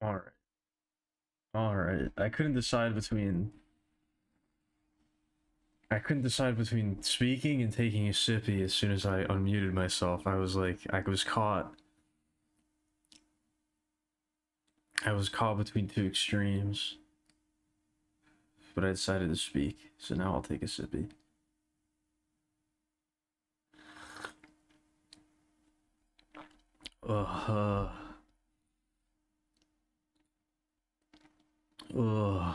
All right. All right. I couldn't decide between speaking and taking a sippy as soon as I unmuted myself. I was caught between two extremes, but I decided to speak. So now I'll take a sippy. Ugh. Ugh.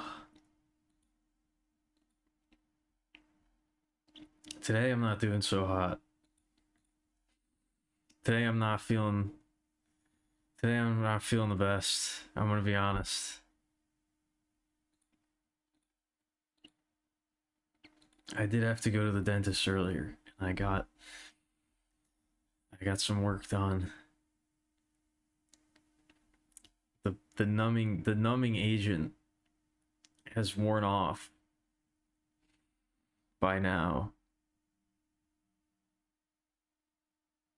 Today I'm not doing so hot. Today I'm not feeling Today I'm not feeling the best. I'm gonna be honest. I did have to go to the dentist earlier. I got some work done. The numbing agent has worn off by now,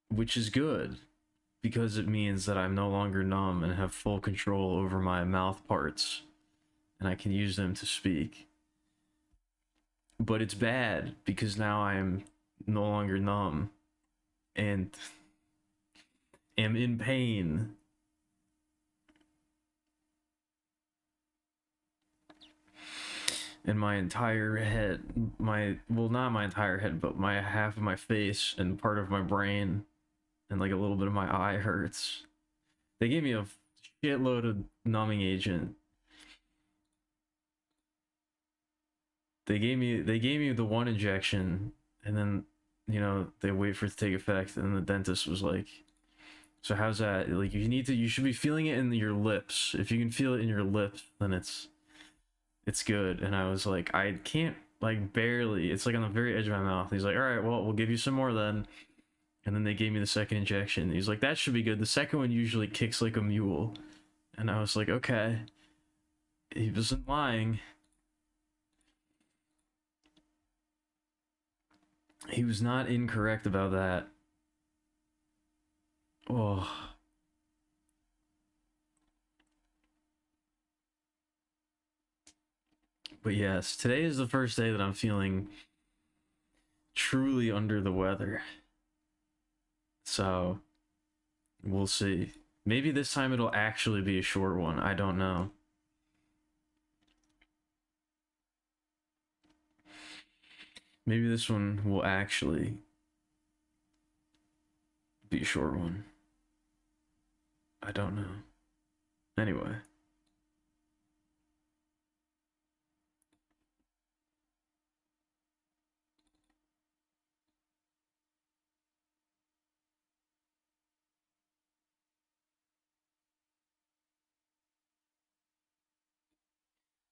which is good because it means that I'm no longer numb and have full control over my mouth parts and I can use them to speak. But it's bad because now I am no longer numb and am in pain. And my entire head, not my entire head, but my half of my face and part of my brain and like a little bit of my eye hurts. They gave me a shitload of numbing agent. They gave me the one injection, and then they wait for it to take effect, and the dentist was like, so how's that? Like, you should be feeling it in your lips. If you can feel it in your lips, then it's good. And I was like, I can't, like, barely. It's like on the very edge of my mouth. He's like, all right, well, we'll give you some more then. And then they gave me the second injection. He's like, that should be good. The second one usually kicks like a mule. And I was like, okay. He wasn't lying. He was not incorrect about that. Oh. But yes, today is the first day that I'm feeling truly under the weather. So, we'll see. Maybe this time it'll actually be a short one. I don't know. Maybe this one will actually be a short one. I don't know. Anyway.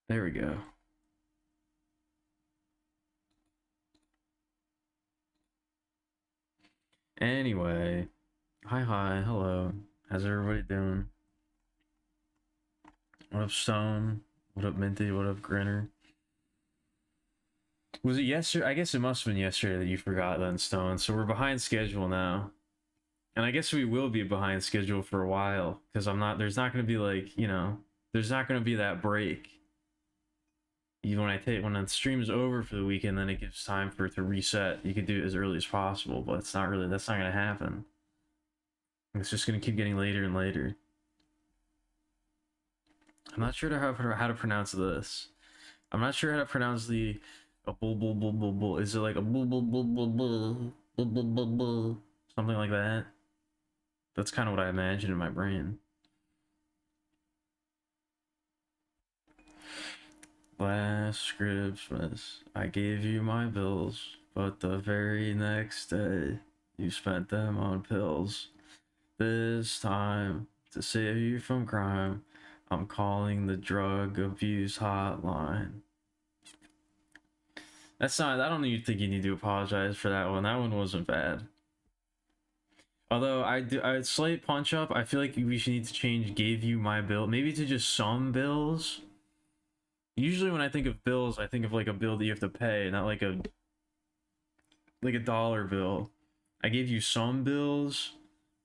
There we go. Anyway. Hi, hello. How's everybody doing? What up, Stone? What up, Minty? What up, Grinner? Was it yesterday? I guess it must have been yesterday that you forgot then, Stone. So we're behind schedule now. And I guess we will be behind schedule for a while. Because there's not going to be like, there's not going to be that break. Even when the stream is over for the weekend, then it gives time for it to reset. You could do it as early as possible, but that's not going to happen. It's just going to keep getting later and later. I'm not sure how to pronounce this. I'm not sure how to pronounce the a bull bull bull bull bull. Is it like a bull bull bull bull bull bull bull bull bull something like that? That's kind of what I imagine in my brain. Last Christmas, I gave you my bills, but the very next day, you spent them on pills. This time, to save you from crime, I'm calling the drug abuse hotline. That's not, I don't even think you need to apologize for that one. That one wasn't bad. Although I slight punch up, I feel like we should need to change gave you my bill, maybe to just some bills. Usually when I think of bills, I think of like a bill that you have to pay, not like a dollar bill. I gave you some bills,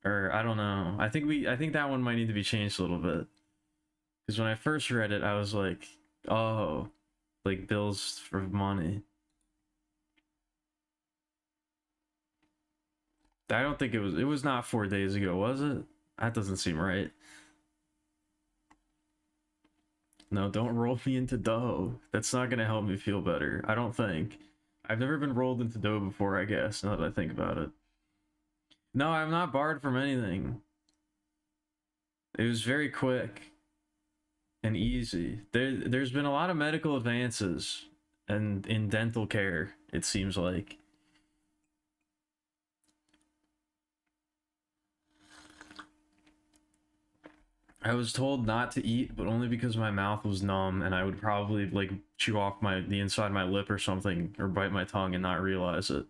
or I don't know. I think that one might need to be changed a little bit. Because when I first read it, I was like, oh, like bills for money. I don't think it was not 4 days ago, was it? That doesn't seem right. No, don't roll me into dough. That's not gonna help me feel better. I don't think. I've never been rolled into dough before, I guess, now that I think about it. No, I'm not barred from anything. It was very quick and easy. There's been a lot of medical advances and in dental care, it seems like. I was told not to eat, but only because my mouth was numb and I would probably like chew off the inside of my lip or something or bite my tongue and not realize it.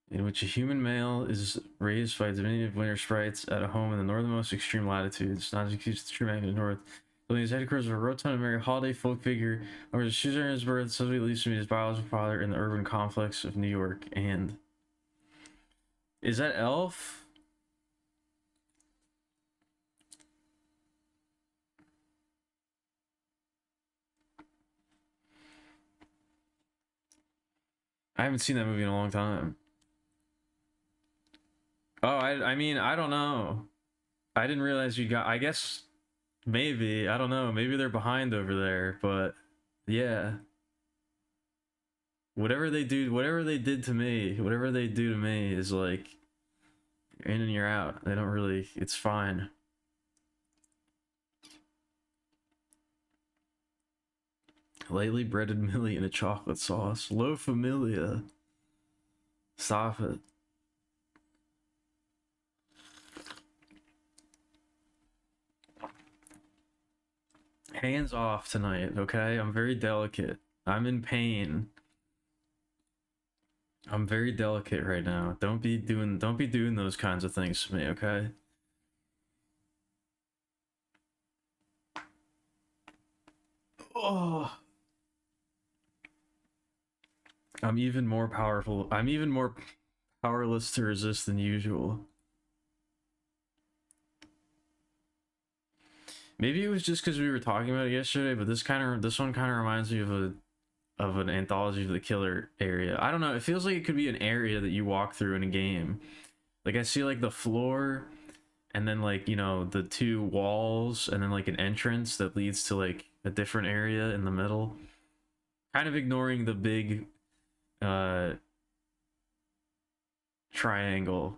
In which a human male is raised by diminutive winter sprites at a home in the northernmost extreme latitudes, not to accuse the true magnet north. Building his headquarters of a rotund American holiday folk figure, over the shoes in his birth, subsequently leads to meet his biological father in the urban complex of New York. And is that Elf? I haven't seen that movie in a long time. Oh, I mean, I don't know. I didn't realize you got. I guess maybe, I don't know. Maybe they're behind over there, but yeah. Whatever they do, whatever they did to me, whatever they do to me is like you're in and you're out. They don't really. It's fine. Lightly breaded Millie in a chocolate sauce. Low familia. Stop it. Hands off tonight, okay? I'm very delicate. I'm in pain. I'm very delicate right now. Don't be doing those kinds of things to me, okay? Oh. I'm even more powerful. I'm even more powerless to resist than usual. Maybe it was just because we were talking about it yesterday, but this one kind of reminds me of an anthology of the killer area. I don't know. It feels like it could be an area that you walk through in a game. Like I see like the floor, and then like the two walls, and then like an entrance that leads to like a different area in the middle. Kind of ignoring the big triangle,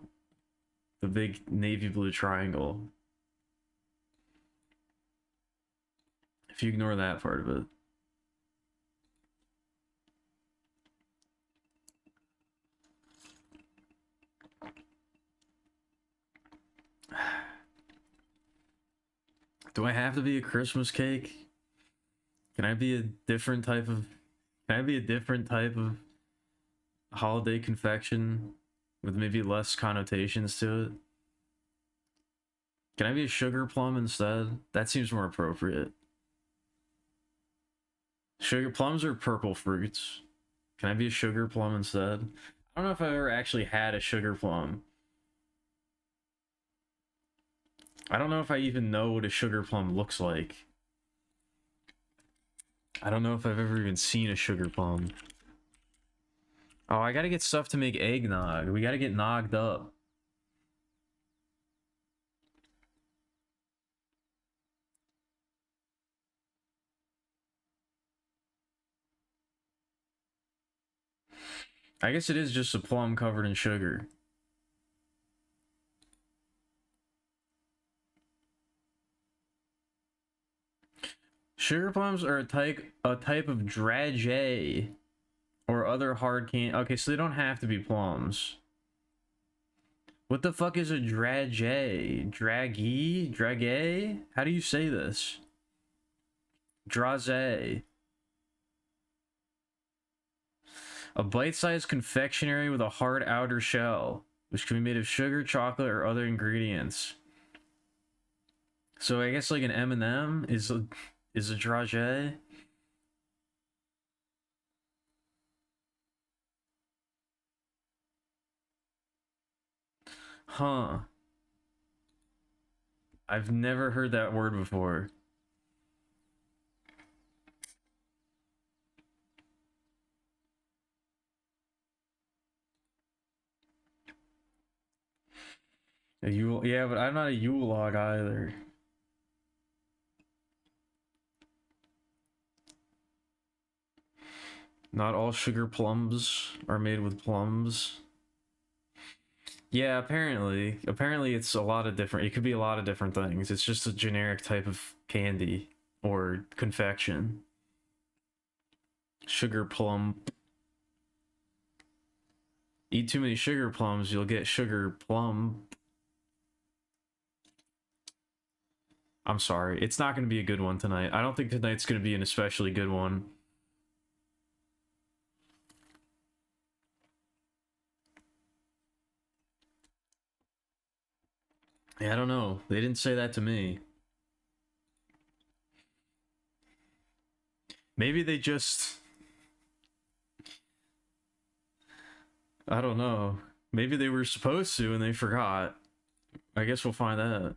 the big navy blue triangle. If you ignore that part of it. Do I have to be a Christmas cake? Can I be a different type of holiday confection with maybe less connotations to it? Can I be a sugar plum instead? That seems more appropriate. Sugar plums are purple fruits. Can I be a sugar plum instead? I don't know if I've ever actually had a sugar plum. I don't know if I even know what a sugar plum looks like. I don't know if I've ever even seen a sugar plum. Oh, I gotta get stuff to make eggnog. We gotta get nogged up. I guess it is just a plum covered in sugar. Sugar plums are a type of dragée or other hard candy. Okay, so they don't have to be plums. What the fuck is a dragée? Dragée? How do you say this? Dragée. A bite-sized confectionery with a hard outer shell, which can be made of sugar, chocolate, or other ingredients. So I guess like an M&M is a dragée. Huh. I've never heard that word before. A Yule, yeah, but I'm not a Yule log either. Not all sugar plums are made with plums. Yeah, apparently. Apparently it's a lot of different, it could be a lot of different things. It's just a generic type of candy or confection. Sugar plum. Eat too many sugar plums, you'll get sugar plum. I'm sorry. It's not going to be a good one tonight. I don't think tonight's going to be an especially good one. Yeah, I don't know. They didn't say that to me. Maybe they just... I don't know. Maybe they were supposed to and they forgot. I guess we'll find out.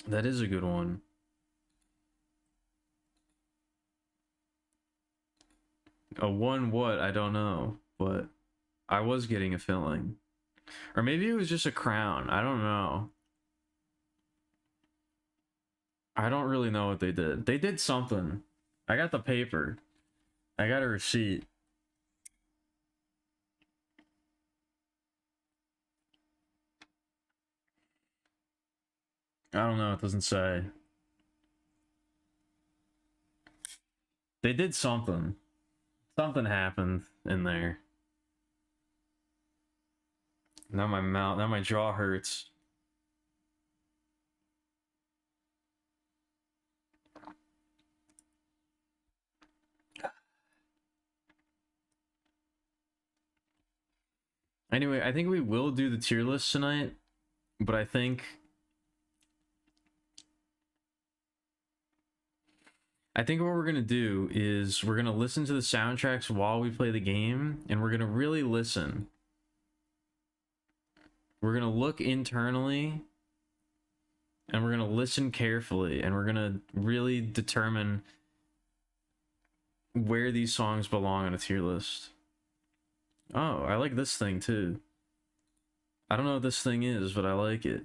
That is a good one. A one what? I don't know. But I was getting a filling. Or maybe it was just a crown. I don't know. I don't really know what they did. They did something. I got the paper. I got a receipt. I don't know. It doesn't say. They did something. Something happened in there. Now my jaw hurts. Anyway, I think we will do the tier list tonight, but I think what we're gonna do is we're gonna listen to the soundtracks while we play the game, and we're gonna really listen. We're gonna look internally, and we're gonna listen carefully, and we're gonna really determine where these songs belong on a tier list. Oh, I like this thing too. I don't know what this thing is, but I like it.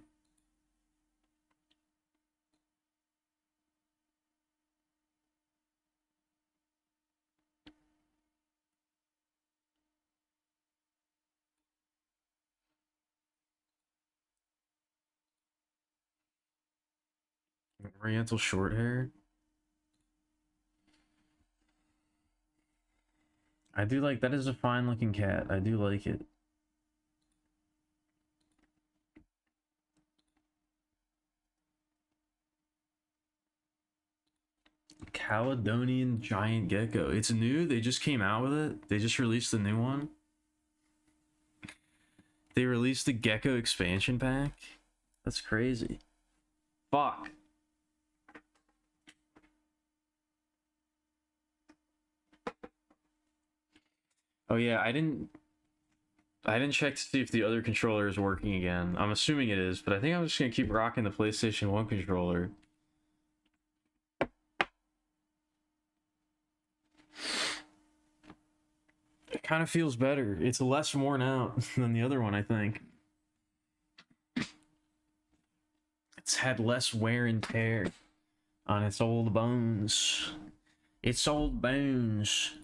Oriental short hair. I do like that. Is a fine looking cat. I do like it. Caledonian giant gecko. It's new. They just came out with it. They just released the new one. They released the gecko expansion pack. That's crazy. Fuck. Oh yeah, I didn't check to see if the other controller is working again. I'm assuming it is, but I think I'm just gonna keep rocking the PlayStation 1 controller. It kind of feels better. It's less worn out than the other one, I think. It's had less wear and tear on its old bones. Its old bones.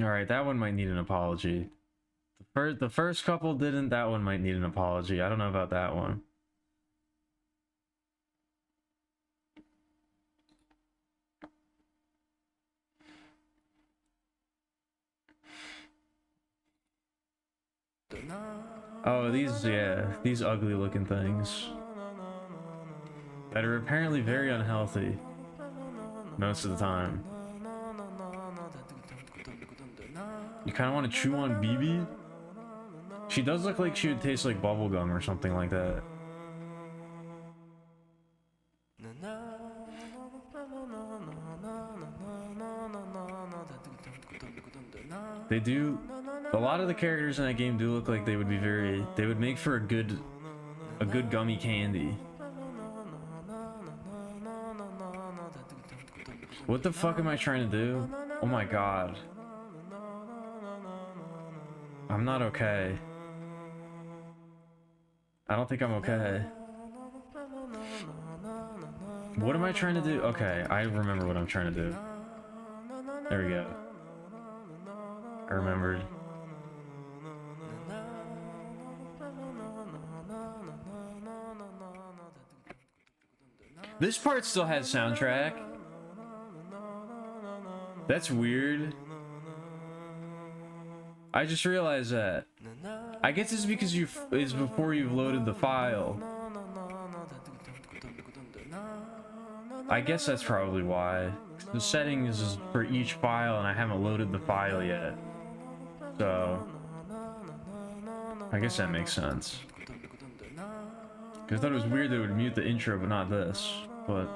Alright, that one might need an apology. The first couple didn't, that one might need an apology. I don't know about that one. Oh, these ugly looking things that are apparently very unhealthy most of the time. You kind of want to chew on BB? She does look like she would taste like bubblegum or something like that. They do. A lot of the characters in that game do look like they would be very. They would make for a good gummy candy. What the fuck am I trying to do? Oh my god. I'm not okay. I don't think I'm okay. What am I trying to do? Okay, I remember what I'm trying to do. There we go. I remembered. This part still has soundtrack. That's weird. I just realized that. I guess it's because it's before you've loaded the file. I guess that's probably why. The settings is for each file and I haven't loaded the file yet. So I guess that makes sense. Because I thought it was weird that it would mute the intro but not this. But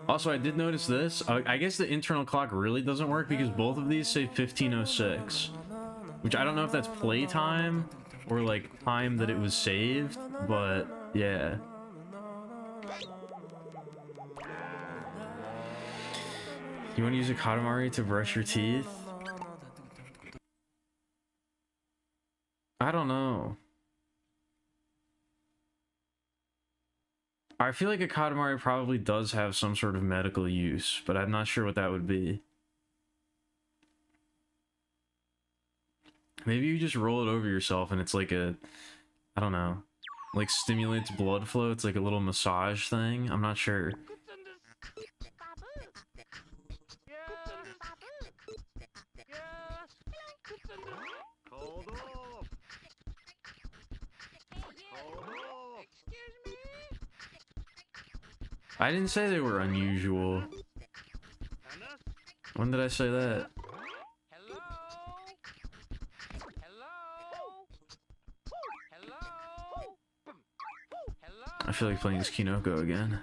also, I did notice this. I guess the internal clock really doesn't work because both of these say 1506, which I don't know if that's playtime or like time that it was saved, but yeah. You want to use a Katamari to brush your teeth? I don't know. I feel like a Katamari probably does have some sort of medical use, but I'm not sure what that would be. Maybe you just roll it over yourself and it's like a, I don't know, like stimulates blood flow. It's like a little massage thing. I'm not sure. I didn't say they were unusual. When did I say that? I feel like playing this Kinoko again.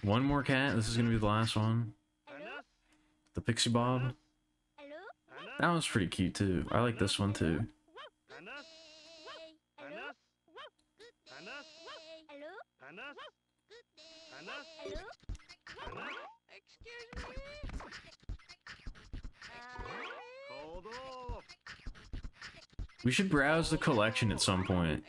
One more cat. This is gonna be the last one. The Pixie Bob. That one's pretty cute too. I like this one too. We should browse the collection at some point.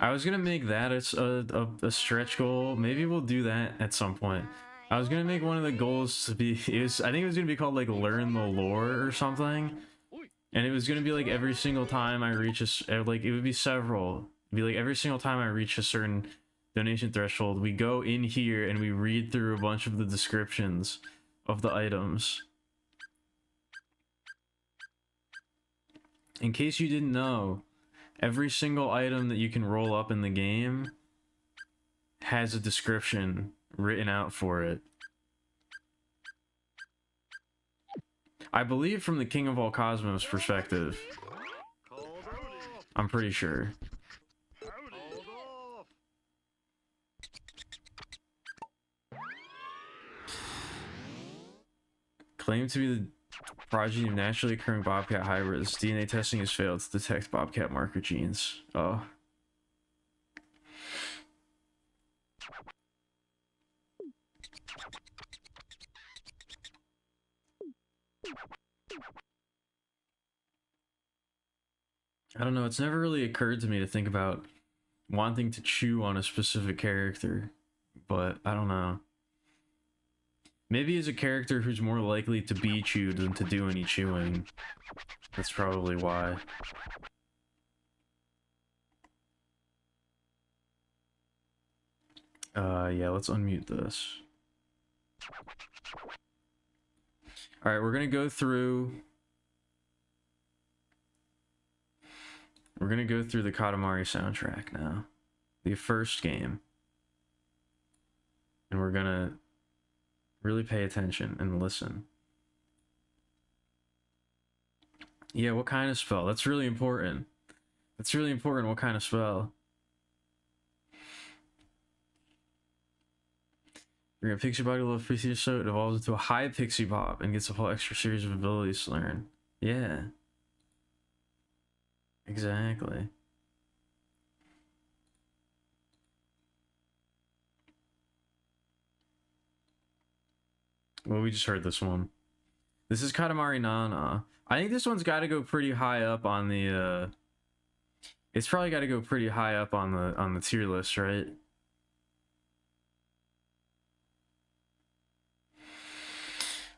I was gonna make that a stretch goal. Maybe we'll do that at some point. I was gonna make one of the goals to be, I think it was gonna be called like learn the lore or something. And it was gonna be like every single time I reach like it would be several. It'd be like every single time I reach a certain donation threshold, we go in here and we read through a bunch of the descriptions of the items. In case you didn't know, every single item that you can roll up in the game has a description written out for it. I believe from the King of All Cosmos perspective. I'm pretty sure. Claimed to be the progeny of naturally occurring bobcat hybrids. DNA testing has failed to detect bobcat marker genes. Oh. I don't know, it's never really occurred to me to think about wanting to chew on a specific character, but I don't know. Maybe as a character who's more likely to be chewed than to do any chewing. That's probably why. Yeah, let's unmute this. Alright, we're gonna go through... We're gonna go through the Katamari soundtrack now. The first game. And we're gonna really pay attention and listen. Yeah, what kind of spell? That's really important. That's really important, what kind of spell. You're gonna pixie body level pixie so it evolves into a high pixie pop and gets a whole extra series of abilities to learn. Yeah. Exactly. Well, we just heard this one. This is Katamari Nana. I think this one's got to go pretty high up on the. It's probably got to go pretty high up on the tier list, right?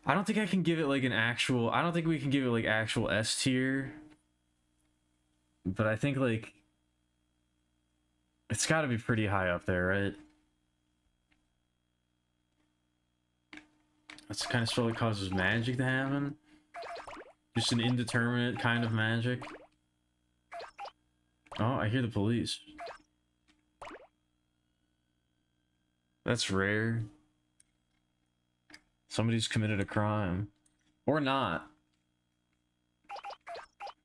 I don't think I can give it like an actual. I don't think we can give it like actual S tier. But I think like it's got to be pretty high up there, right? That's the kind of spell that causes magic to happen. Just an indeterminate kind of magic. Oh, I hear the police. That's rare. Somebody's committed a crime. Or not.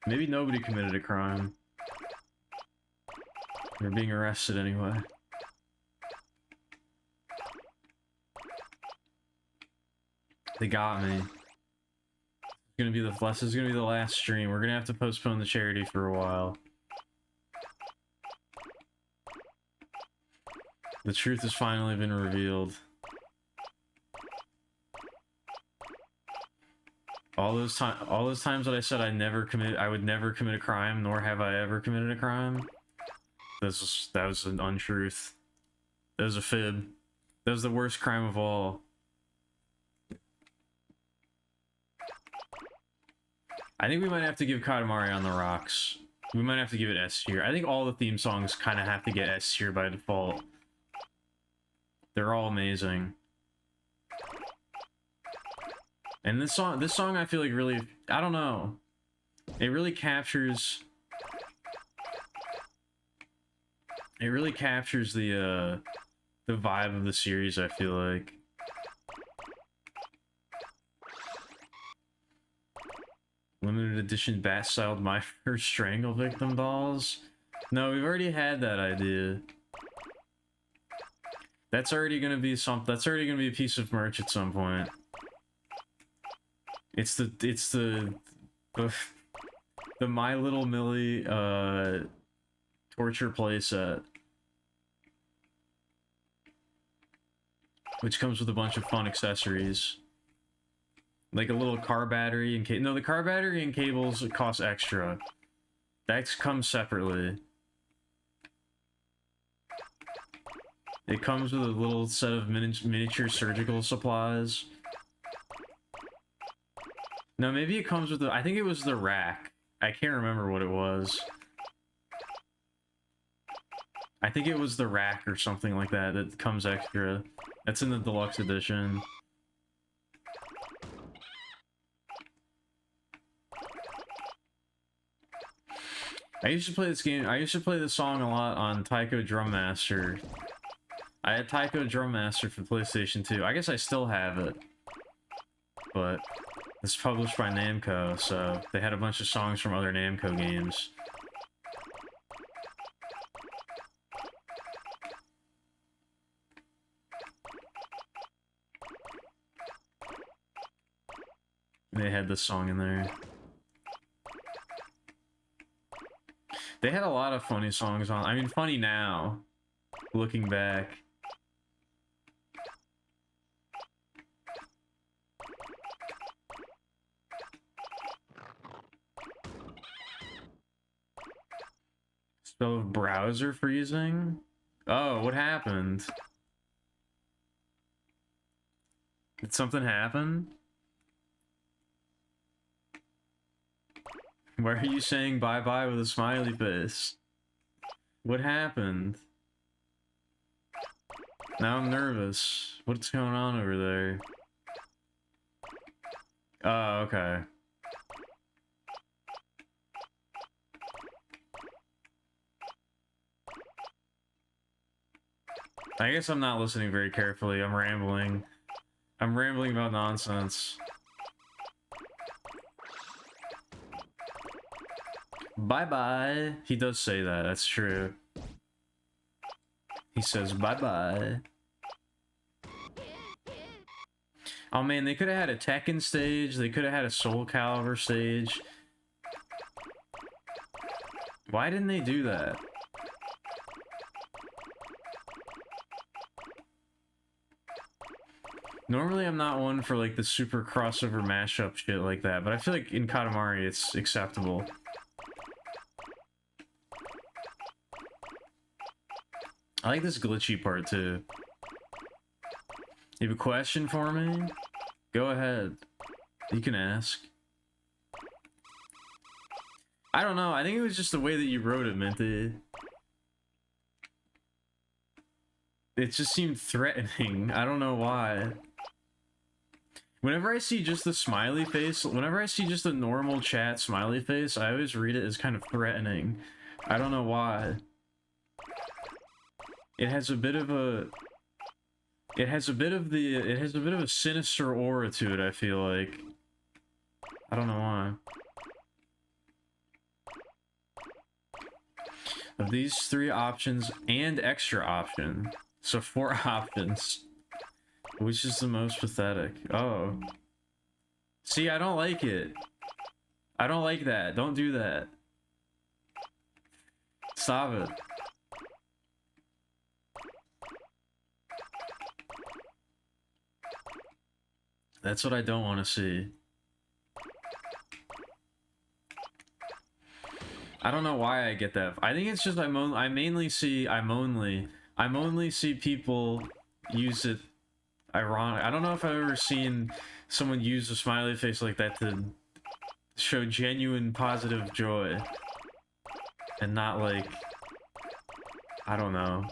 Maybe nobody committed a crime. They're being arrested anyway. They got me. This is gonna be the last stream. We're gonna have to postpone the charity for a while. The truth has finally been revealed. All those times that I said I would never commit a crime, nor have I ever committed a crime. That was an untruth. That was a fib. That was the worst crime of all. I think we might have to give Katamari on the Rocks. We might have to give it S tier. I think all the theme songs kind of have to get S tier by default. They're all amazing. And this song I feel like really, I don't know. It really captures the vibe of the series, I feel like. Limited edition bat-styled My First Strangle Victim dolls? No, we've already had that idea. That's already gonna be a piece of merch at some point. It's the My Little Millie torture playset, which comes with a bunch of fun accessories. Like a little car battery and no, the car battery and cables cost extra. That comes separately. It comes with a little set of miniature surgical supplies. No, maybe it comes with I think it was the rack. I can't remember what it was. I think it was the rack or something like that that comes extra. That's in the deluxe edition. I used to play this game. I used to play this song a lot on Taiko Drum Master. I had Taiko Drum Master for PlayStation 2. I guess I still have it. But it's published by Namco, so they had a bunch of songs from other Namco games. They had this song in there. They had a lot of funny songs on. I mean, funny now, looking back. Spell of browser freezing? Oh, what happened? Did something happen? Why are you saying bye-bye with a smiley face? What happened? Now I'm nervous. What's going on over there? Oh, okay. I guess I'm not listening very carefully. I'm rambling. I'm rambling about nonsense. Bye-bye. He does say that, that's true. He says bye-bye. Oh man, they could have had a Tekken stage, they could have had a Soul Calibur stage. Why didn't they do that? Normally I'm not one for like the super crossover mashup shit like that, but I feel like in Katamari it's acceptable. I like this glitchy part too. You have a question for me? Go ahead. You can ask. I don't know, I think it was just the way that you wrote it, Minty. It just seemed threatening. I don't know why. Whenever I see just the smiley face, whenever I see just a normal chat smiley face, I always read it as kind of threatening. I don't know why. It has a bit of a... It has a bit of a sinister aura to it, I feel like. I don't know why. Of these 3 options and extra option, so 4 options. Which is the most pathetic? Oh. See, I don't like it. I don't like that. Don't do that. Stop it. That's what I don't want to see. I don't know why I get that. I think it's just I mainly see people use it ironic. I don't know if I've ever seen someone use a smiley face like that to show genuine positive joy and not like, I don't know,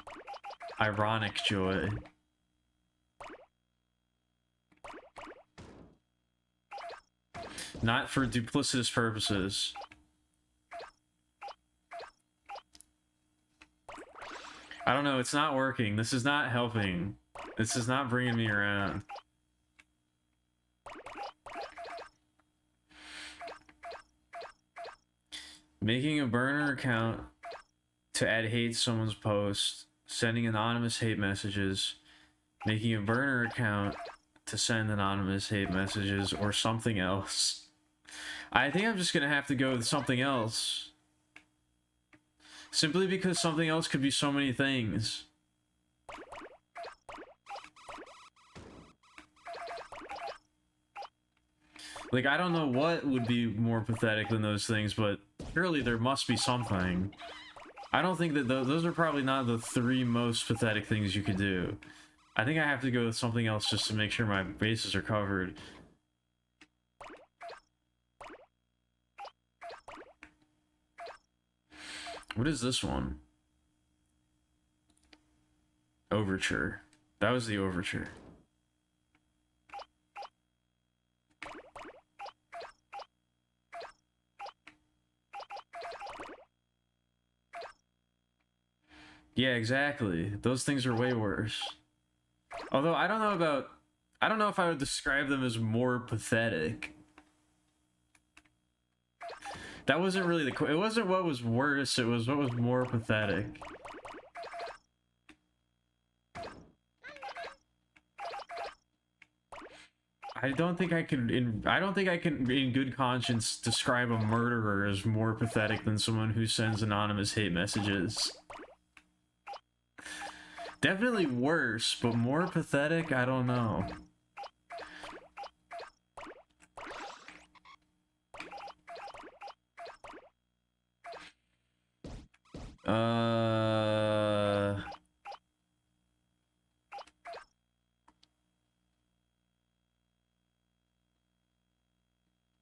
ironic joy. Not for duplicitous purposes. I don't know, it's not working. This is not helping. This is not bringing me around. Making a burner account to add hate to someone's post, sending anonymous hate messages, making a burner account to send anonymous hate messages, or something else. I think I'm just gonna have to go with something else. Simply because something else could be so many things. Like, I don't know what would be more pathetic than those things, but surely there must be something. I don't think that those are probably not the 3 most pathetic things you could do. I think I have to go with something else just to make sure my bases are covered. What is this one? Overture. That was the overture. Yeah, exactly. Those things are way worse. Although I don't know if I would describe them as more pathetic. That wasn't really it wasn't what was worse, it was what was more pathetic. I don't think I can in good conscience describe a murderer as more pathetic than someone who sends anonymous hate messages. Definitely worse, but more pathetic, I don't know.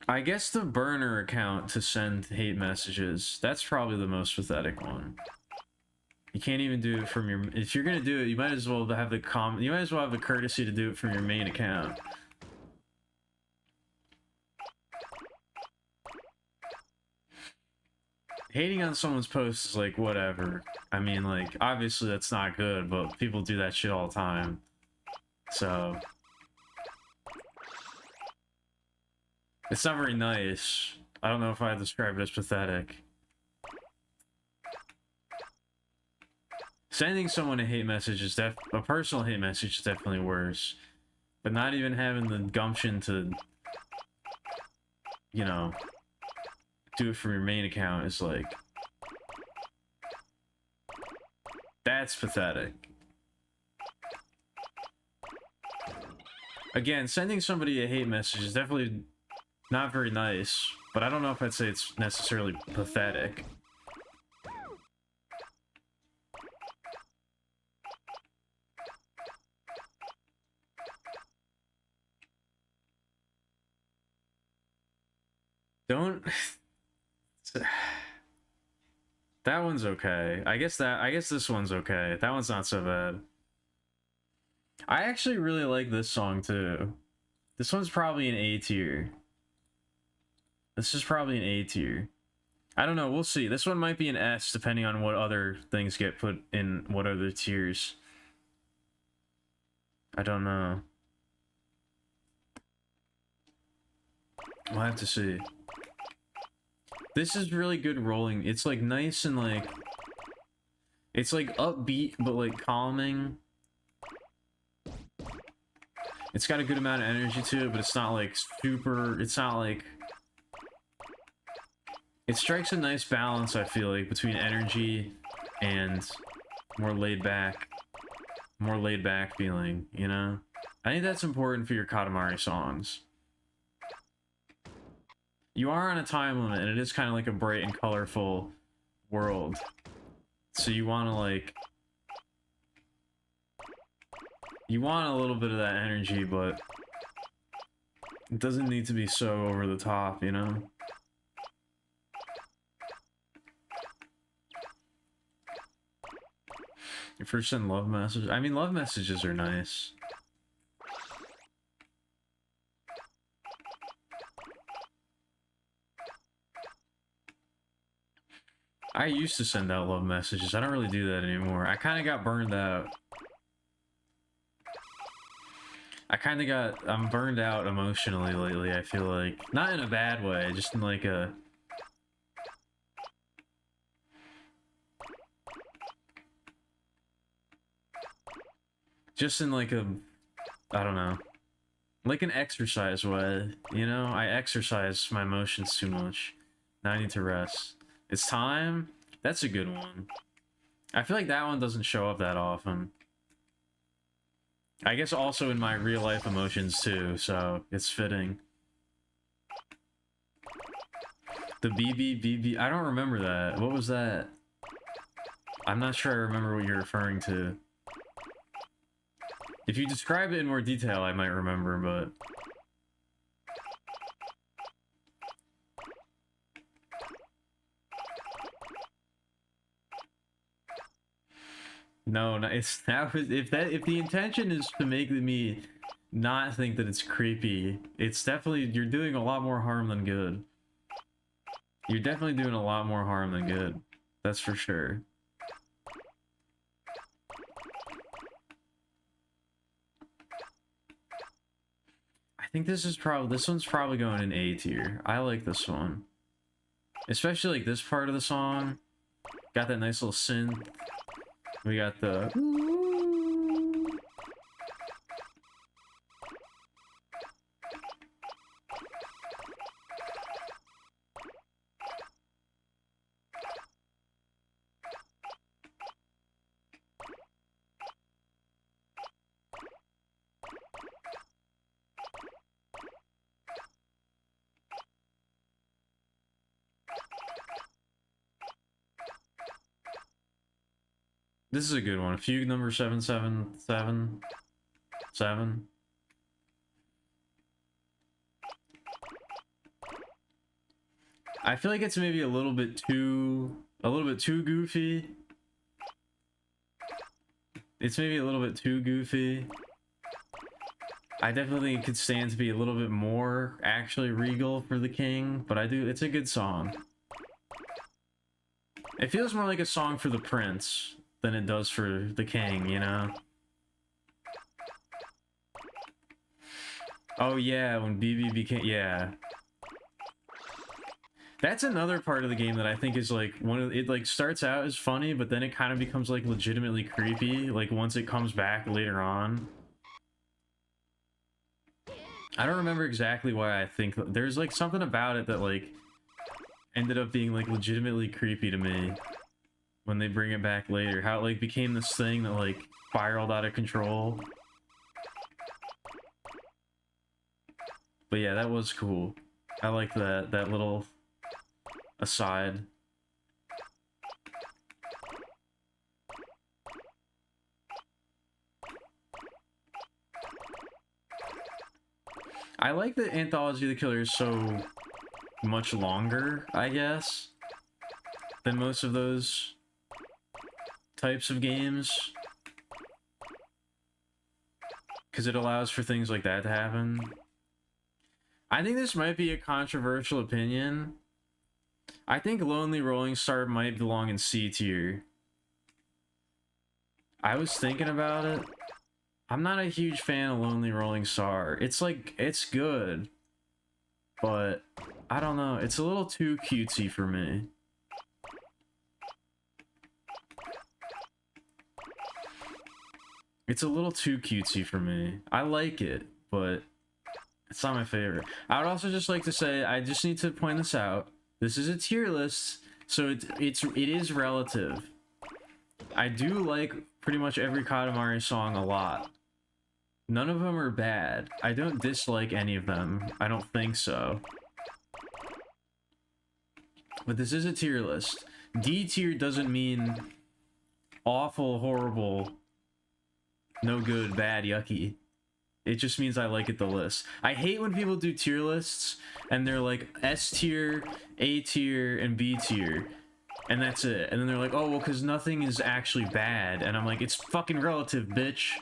I guess the burner account to send hate messages, that's probably the most pathetic one. You can't even do it from your... If you're gonna do it, you might as well have the you might as well have the courtesy to do it from your main account. Hating on someone's post is like, whatever. I mean, like, obviously that's not good, but people do that shit all the time. So... It's not very nice. I don't know if I'd describe it as pathetic. Sending someone a hate message is a personal hate message is definitely worse. But not even having the gumption to, you know, do it from your main account is like, that's pathetic. Again, sending somebody a hate message is definitely not very nice, but I don't know if I'd say it's necessarily pathetic. Don't... That one's okay. I guess this one's okay. That one's not so bad. I actually really like this song too. This one's probably an A tier. This is probably an A tier. I don't know, we'll see. This one might be an S depending on what other things get put in what other tiers. I don't know. We'll have to see. This is really good rolling. It's like nice and like... It's like upbeat, but like calming. It's got a good amount of energy to it, but it's not like super... It's not like... It strikes a nice balance, I feel like, between energy and more laid back feeling, you know? I think that's important for your Katamari songs. You are on a time limit, and it is kind of like a bright and colorful world. So you want to, like... You want a little bit of that energy, but... It doesn't need to be so over the top, you know? Your first send love messages. I mean, love messages are nice. I used to send out love messages. I don't really do that anymore. I kind of got burned out. I'm burned out emotionally lately, I feel like. Not in a bad way, just in like a... Just in like a... I don't know. Like an exercise way, you know? I exercise my emotions too much. Now I need to rest. It's time? That's a good one. I feel like that one doesn't show up that often. I guess also in my real life emotions too, so it's fitting. The BB, I don't remember that. What was that? I'm not sure I remember what you're referring to. If you describe it in more detail, I might remember, but... No, it's that was if the intention is to make me not think that it's creepy, it's definitely you're doing a lot more harm than good. You're definitely doing a lot more harm than good. That's for sure. I think this one's probably going in A tier. I like this one. Especially like this part of the song. Got that nice little synth. We got the... This is a good one. Fugue number 777. I feel like it's maybe a little bit too goofy. It's maybe a little bit too goofy. I definitely could stand to be a little bit more actually regal for the king, but it's a good song. It feels more like a song for the prince than it does for the king, you know? Oh yeah, when BB became... Yeah. That's another part of the game that I think is like one of it like starts out as funny, but then it kind of becomes like legitimately creepy, like once it comes back later on. I don't remember exactly why I think there's like something about it that like ended up being like legitimately creepy to me when they bring it back later. How it like became this thing that like spiraled out of control. But yeah, that was cool. I like that little aside. I like that Anthology of the Killer is so much longer, I guess, than most of those types of games. Because it allows for things like that to happen. I think this might be a controversial opinion. I think Lonely Rolling Star might belong in C tier. I was thinking about it. I'm not a huge fan of Lonely Rolling Star. It's like, it's good. But, I don't know. It's a little too cutesy for me. It's a little too cutesy for me. I like it, but it's not my favorite. I would also just like to say, I just need to point this out. This is a tier list, so it is relative. I do like pretty much every Katamari song a lot. None of them are bad. I don't dislike any of them. I don't think so. But this is a tier list. D tier doesn't mean awful, horrible, no good, bad, yucky. It just means I like it the list. I hate when people do tier lists and they're like S tier, A tier, and B tier. And that's it. And then they're like, oh, well, because nothing is actually bad. And I'm like, it's fucking relative, bitch.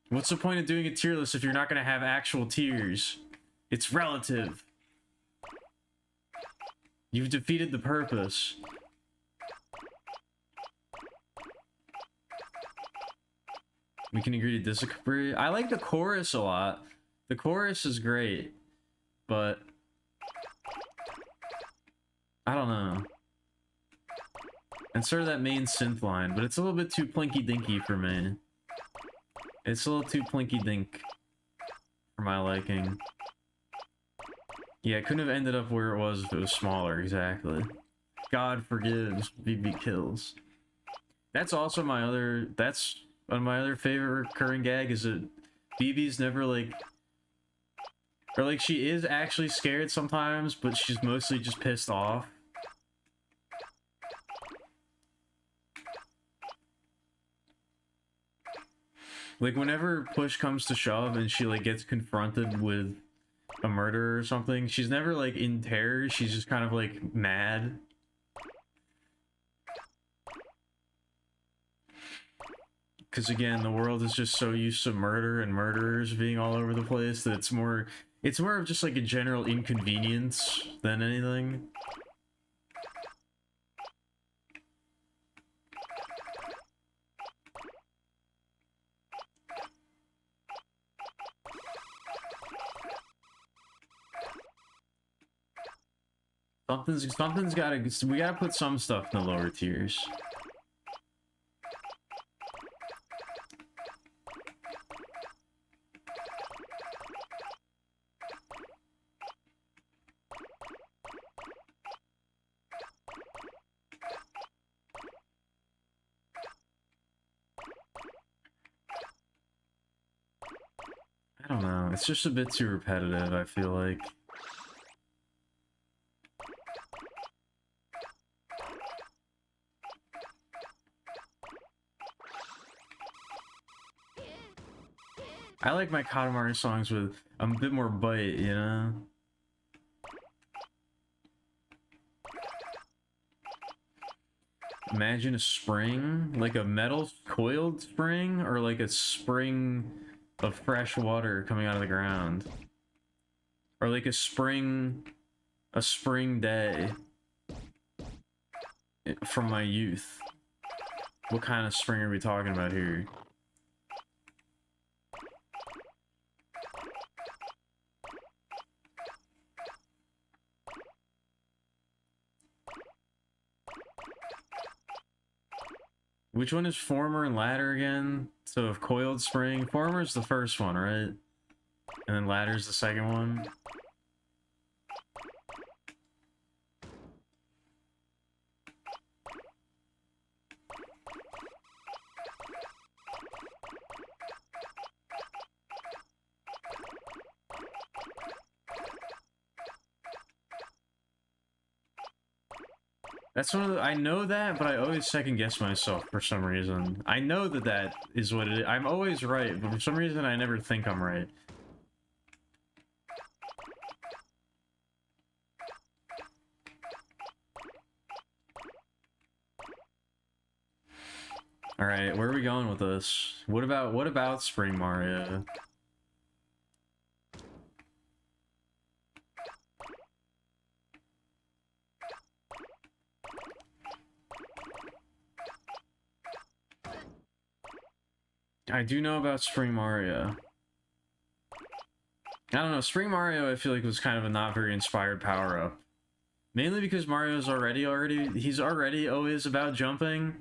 What's the point of doing a tier list if you're not going to have actual tiers? It's relative. You've defeated the purpose. We can agree to disagree. I like the chorus a lot. The chorus is great, but I don't know. And sort of that main synth line, but it's a little bit too plinky-dinky for me. It's a little too plinky-dink for my liking. Yeah, it couldn't have ended up where it was if it was smaller, exactly. God forgives, BB kills. That's also my other, that's one of my other favorite recurring gag is that BB's never like, or like she is actually scared sometimes, but she's mostly just pissed off. Like whenever push comes to shove and she like gets confronted with a murder or something, she's never like in terror, she's just kind of like mad. Because again, the world is just so used to murder and murderers being all over the place that it's more of just like a general inconvenience than anything. Something's gotta, we gotta put some stuff in the lower tiers. I don't know, it's just a bit too repetitive, I feel like. I like my Katamari songs with a bit more bite, you know? Imagine a spring, like a metal coiled spring, or like a spring of fresh water coming out of the ground. Or like a spring day from my youth. What kind of spring are we talking about here? Which one is Former and Ladder again? So if Coiled Spring, Former's the first one, right? And then Ladder's the second one. That's one of the, I know that, but I always second guess myself for some reason. I know that that is what it is. I'm always right, but for some reason I never think I'm right. All right, where are we going with this? What about Spring Mario? I do know about Spring Mario. I don't know, Spring Mario I feel like was kind of a not very inspired power-up. Mainly because Mario's he's already always about jumping.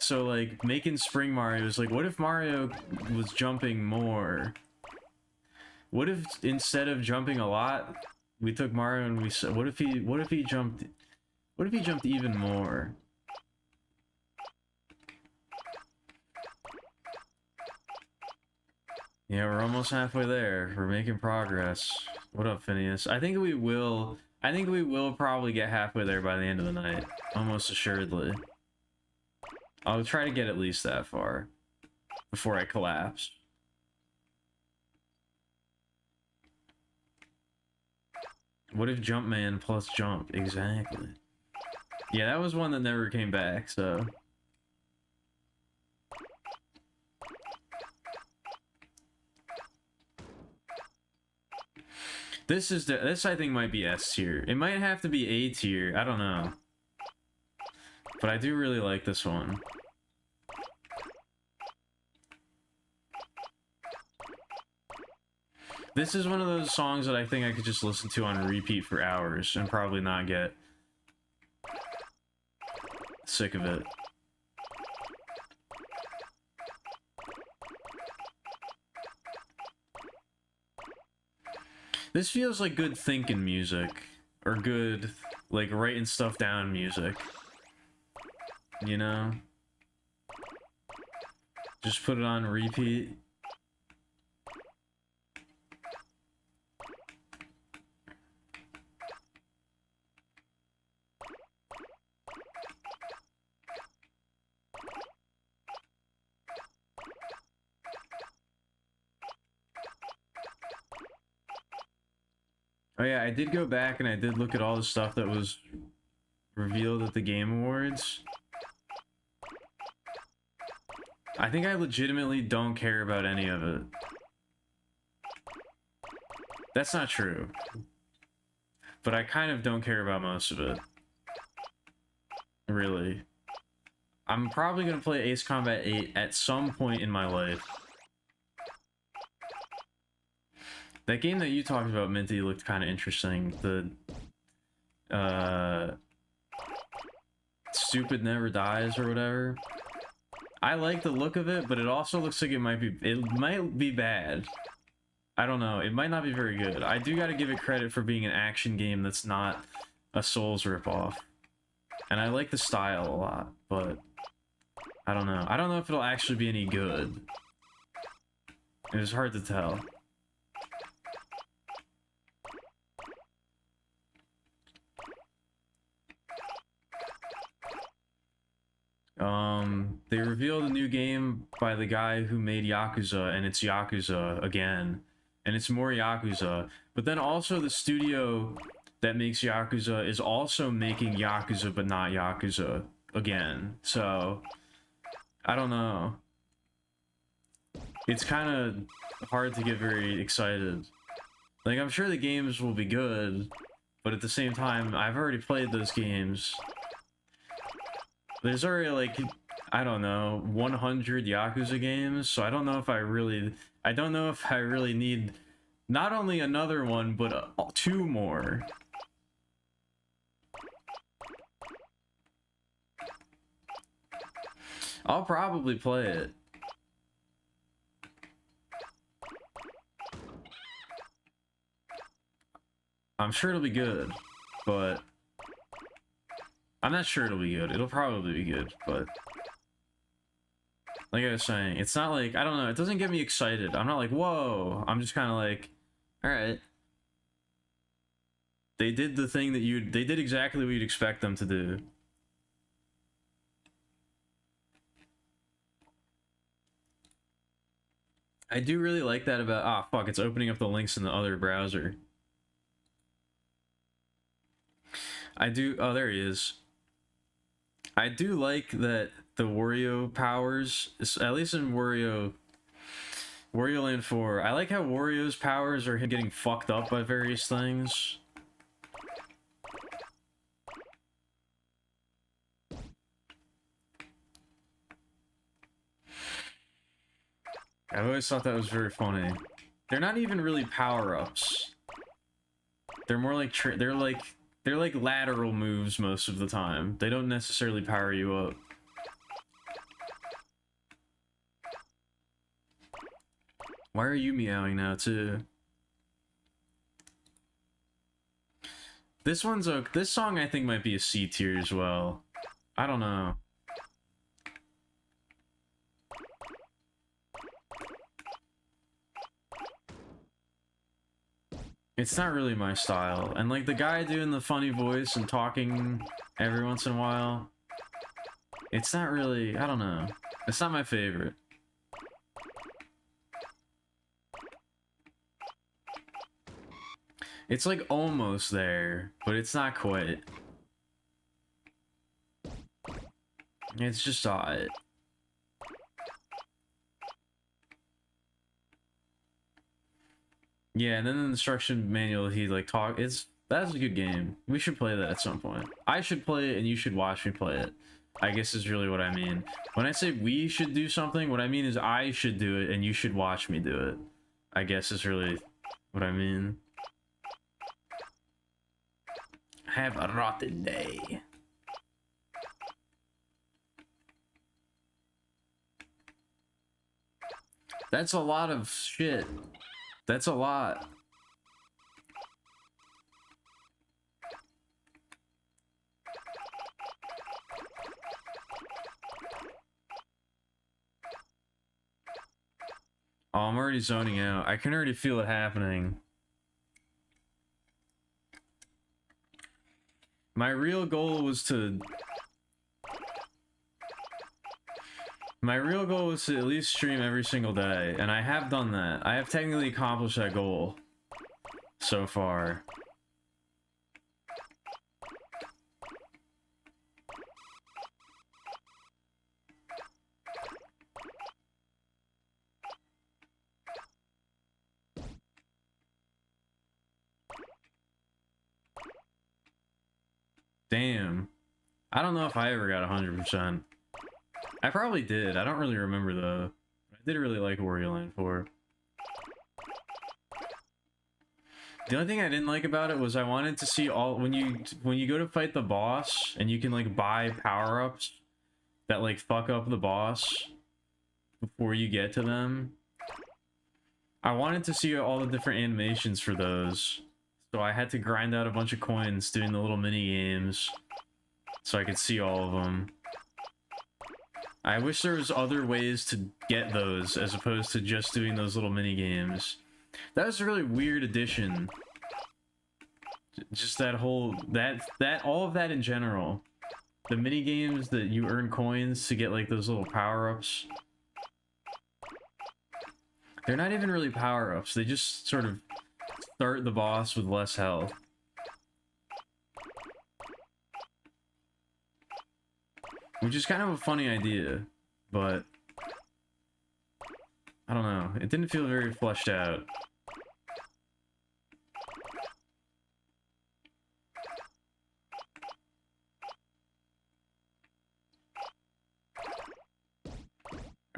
So like making Spring Mario is like, what if Mario was jumping more? What if instead of jumping a lot, we took Mario and we said, what if he jumped even more? Yeah, we're almost halfway there. We're making progress. What up, Phineas? I think we will probably get halfway there by the end of the night. Almost assuredly. I'll try to get at least that far before I collapse. What if Jumpman plus jump? Exactly. Yeah, that was one that never came back, so... This I think might be S tier. It might have to be A tier. I don't know. But I do really like this one. This is one of those songs that I think I could just listen to on repeat for hours and probably not get sick of it. This feels like good thinking music, or good, like, writing stuff down music. You know? Just put it on repeat. Oh yeah, I did go back and I did look at all the stuff that was revealed at the Game Awards. I think I legitimately don't care about any of it. That's not true. But I kind of don't care about most of it. Really. I'm probably gonna play Ace Combat 8 at some point in my life. That game that you talked about, Minty, looked kind of interesting. The Stupid Never Dies or whatever. I like the look of it, but it also looks like it might be bad. I don't know. It might not be very good. I do got to give it credit for being an action game that's not a Souls ripoff. And I like the style a lot, but I don't know. I don't know if it'll actually be any good. It was hard to tell. They revealed a new game by the guy who made Yakuza, and it's Yakuza again. And it's more Yakuza. But then also the studio that makes Yakuza is also making Yakuza, but not Yakuza again. So, I don't know. It's kind of hard to get very excited. Like, I'm sure the games will be good, but at the same time, I've already played those games. There's already, like, I don't know, 100 Yakuza games, so I don't know if I really need not only another one, but 2 more. I'll probably play it. I'm sure it'll be good, but I'm not sure it'll be good. It'll probably be good, but like I was saying, it's not like, I don't know, it doesn't get me excited. I'm not like, whoa. I'm just kind of like, all right. They did the thing that they did exactly what you'd expect them to do. I do really like that about, ah, fuck, it's opening up the links in the other browser. I do, oh, there he is. I do like that the Wario powers, at least in Wario Land 4, I like how Wario's powers are getting fucked up by various things. I've always thought that was very funny. They're not even really power-ups. They're more like they're like lateral moves most of the time. They don't necessarily power you up. Why are you meowing now too? This song I think might be a C tier as well. I don't know. It's not really my style. And like the guy doing the funny voice and talking every once in a while, it's not really, I don't know. It's not my favorite. It's like almost there, but it's not quite. It's just odd. Yeah, and then the instruction manual, he like that's a good game. We should play that at some point. I should play it and you should watch me play it, I guess is really what I mean. When I say we should do something, what I mean is I should do it and you should watch me do it, I guess is really what I mean. Have a rotten day. That's a lot of shit. That's a lot. Oh, I'm already zoning out. I can already feel it happening. My real goal was to at least stream every single day, and I have done that. I have technically accomplished that goal so far. Damn. I don't know if I ever got 100%. I probably did. I don't really remember though. I did really like Wario Land 4. The only thing I didn't like about it was I wanted to see all when you go to fight the boss and you can like buy power-ups that like fuck up the boss before you get to them. I wanted to see all the different animations for those. So I had to grind out a bunch of coins doing the little mini games so I could see all of them. I wish there was other ways to get those as opposed to just doing those little mini games. That was a really weird addition. Just that whole all of that in general. The mini games that you earn coins to get like those little power-ups. They're not even really power-ups. They just sort of start the boss with less health. Which is kind of a funny idea, but I don't know. It didn't feel very fleshed out.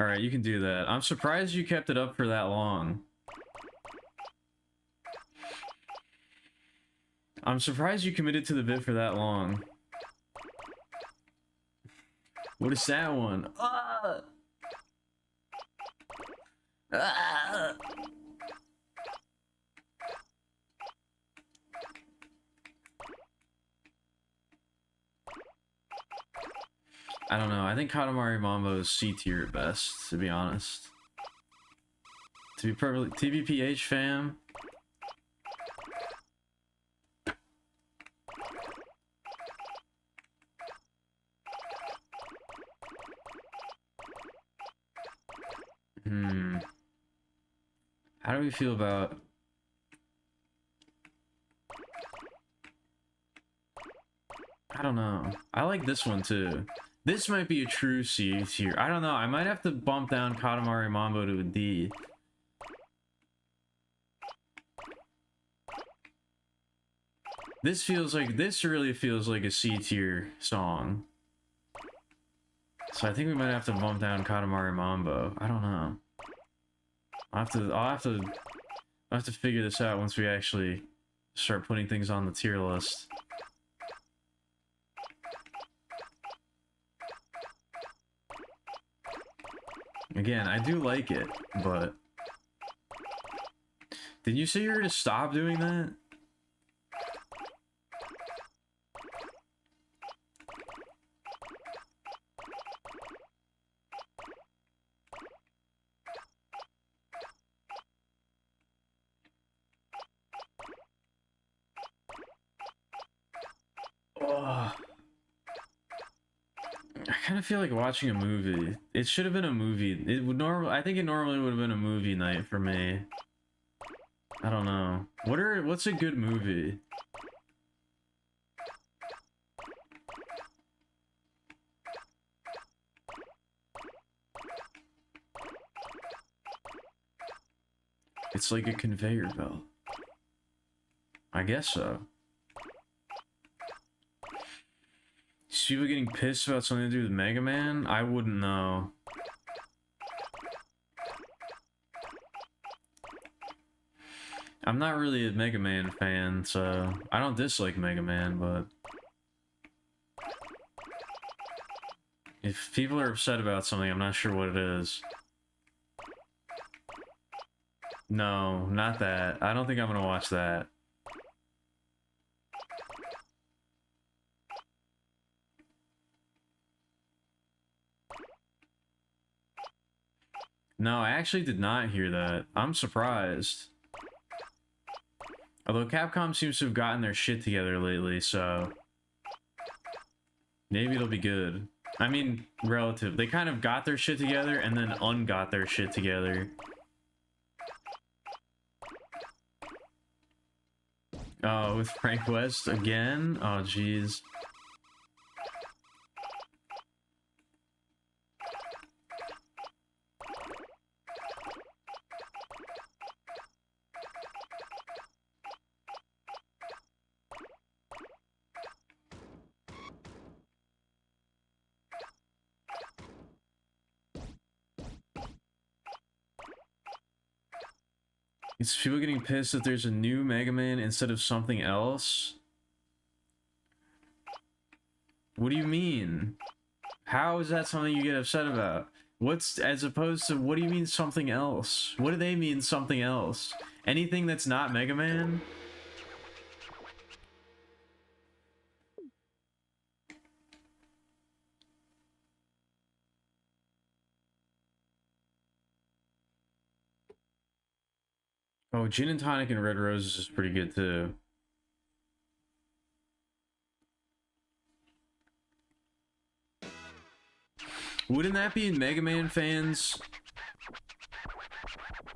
Alright, you can do that. I'm surprised you kept it up for that long. I'm surprised you committed to the bit for that long. What is that one? Ah! Ah! I don't know. I think Katamari Mambo is C tier at best, to be honest. To be perfectly TBPH fam. How do we feel about... I don't know. I like this one too. This might be a true C tier. I don't know. I might have to bump down Katamari Mambo to a D. This really feels like a C tier song. So I think we might have to bump down Katamari Mambo. I don't know. I'll have to figure this out once we actually start putting things on the tier list. Again, I do like it, but... Did you say you were to stop doing that? Oh. I kind of feel like watching a movie. It should have been a movie. I think it normally would have been a movie night for me. I don't know. What's a good movie? It's like a conveyor belt. I guess so. Is people getting pissed about something to do with Mega Man? I wouldn't know. I'm not really a Mega Man fan, so I don't dislike Mega Man, but if people are upset about something, I'm not sure what it is. No, not that. I don't think I'm gonna watch that. No, I actually did not hear that. I'm surprised. Although Capcom seems to have gotten their shit together lately, so... maybe it'll be good. I mean, relative. They kind of got their shit together and then ungot their shit together. Oh, with Frank West again? Oh, jeez. Is people getting pissed that there's a new Mega Man instead of something else? What do you mean? How is that something you get upset about? What's, as opposed to, what do you mean something else? What do they mean something else? Anything that's not Mega Man? Oh, Gin and Tonic and Red Roses is pretty good too. Wouldn't that be Mega Man fans?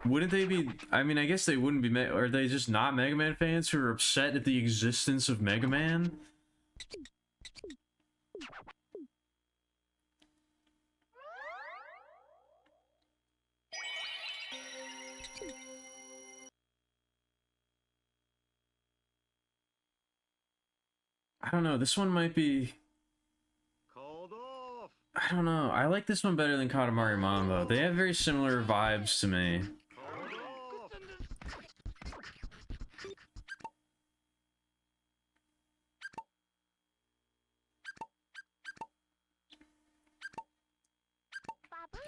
Wouldn't they be? I mean, I guess they wouldn't be. Are they just not Mega Man fans who are upset at the existence of Mega Man? I don't know. This one might be... Called off. I don't know. I like this one better than Katamari Mambo. They have very similar vibes to me. Called off.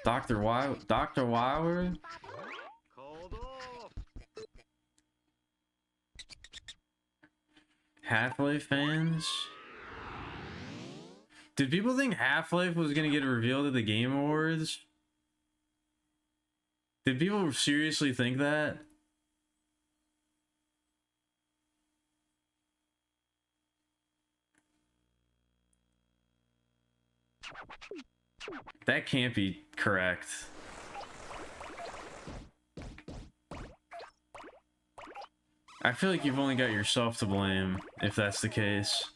Dr. Wilder? Called off. Half-Life fans? Did people think Half-Life was gonna get revealed at the Game Awards? Did people seriously think that? That can't be correct. I feel like you've only got yourself to blame if that's the case.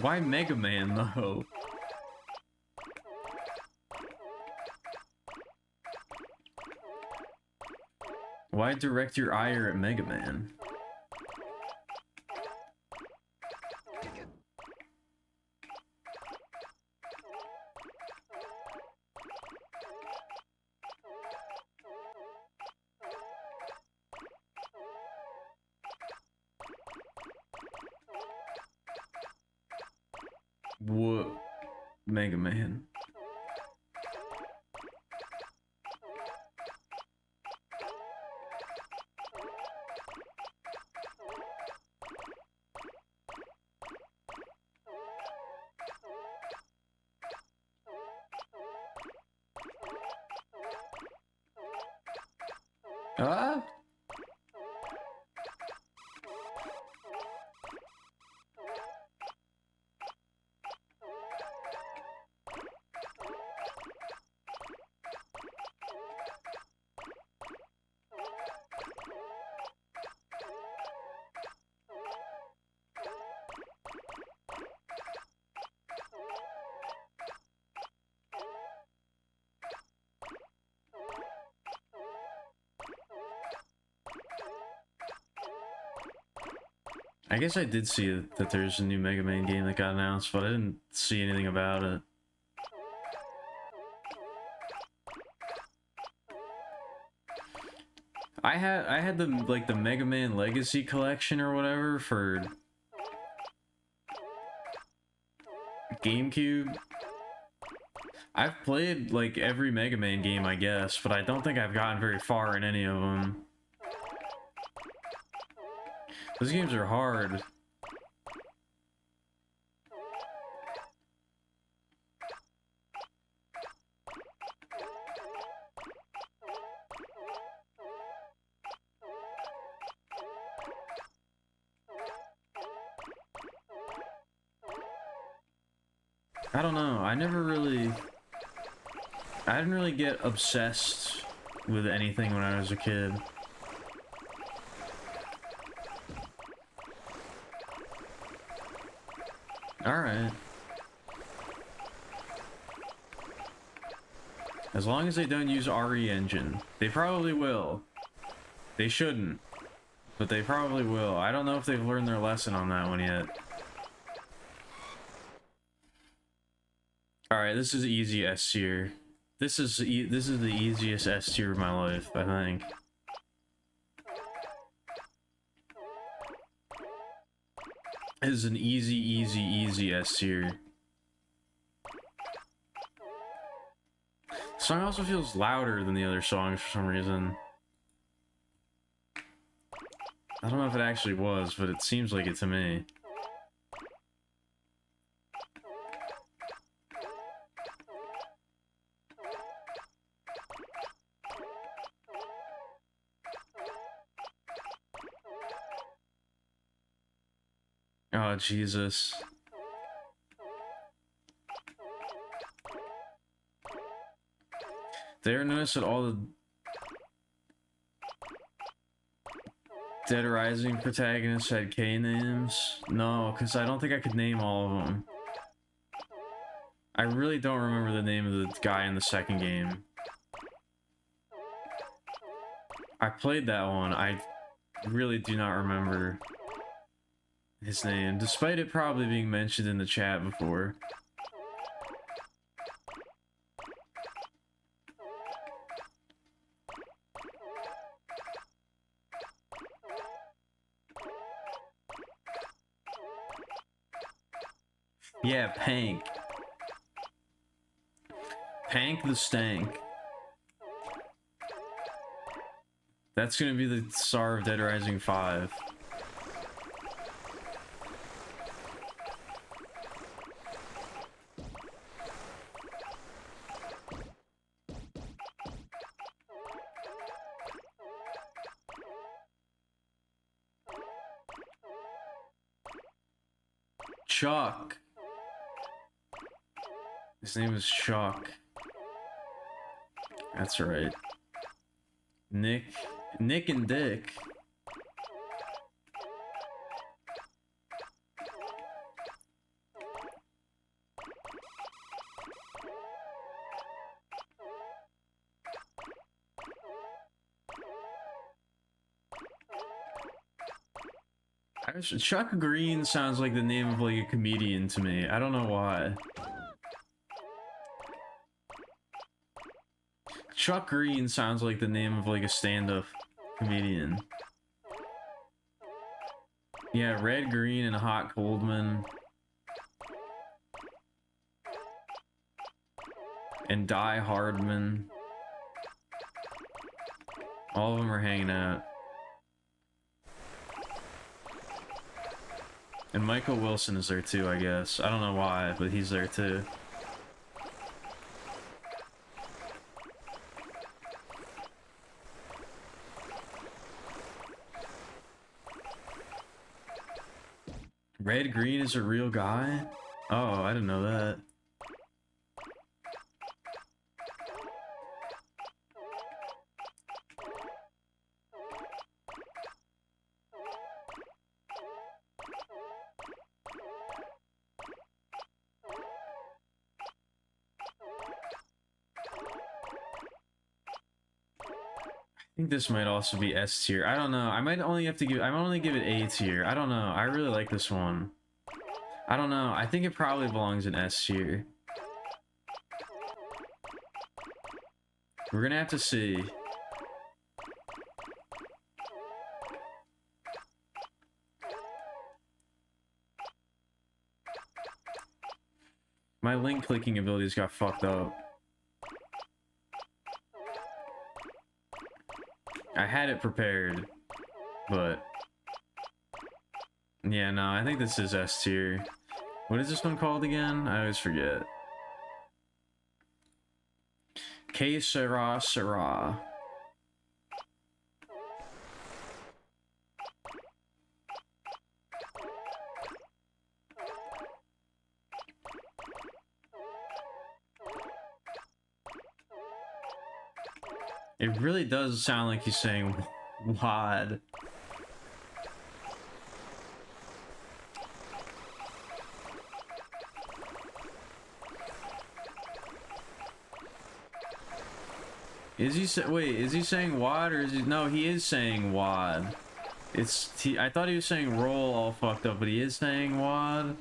Why Mega Man though? Why direct your ire at Mega Man? What? Mega Man. Ah? I guess I did see that there's a new Mega Man game that got announced, but I didn't see anything about it. I had the the Mega Man Legacy collection or whatever for GameCube. I've played like every Mega Man game, I guess, but I don't think I've gotten very far in any of them. Those games are hard. I don't know. I didn't really get obsessed with anything when I was a kid. Alright. As long as they don't use RE Engine. They probably will. They shouldn't. But they probably will. I don't know if they've learned their lesson on that one yet. Alright, this is easy S tier. This is the easiest S tier of my life, I think. This is an easy S tier. The song also feels louder than the other songs for some reason. I don't know if it actually was, but it seems like it to me. Oh, Jesus. Did you ever notice that all the Dead Rising protagonists had K names? No, because I don't think I could name all of them. I really don't remember the name of the guy in the second game. I played that one. I really do not remember his name, despite it probably being mentioned in the chat before. Yeah, Pank. Pank the Stank. That's gonna be the star of Dead Rising 5. Chuck. His name is Chuck. That's right. Nick and Dick. Chuck Green sounds like the name of like a comedian to me. I don't know why. Chuck Green sounds like the name of like a stand-up comedian. Yeah, Red Green and Hot Coldman. And Die Hardman. All of them are hanging out. And Michael Wilson is there too, I guess. I don't know why, but he's there too. Red Green is a real guy? Oh, I didn't know that. I think this might also be S tier. I don't know. I might only have to give. I might only give it A tier. I don't know. I really like this one. I don't know. I think it probably belongs in S tier. We're gonna have to see. My link clicking abilities got fucked up. I had it prepared, but yeah, no, I think this is S tier. What is this one called again? I always forget. Que sera sera. It really does sound like he's saying WAD. Is he wait, is he saying WAD or is he no, he is saying WAD. I thought he was saying roll all fucked up, but he is saying WAD.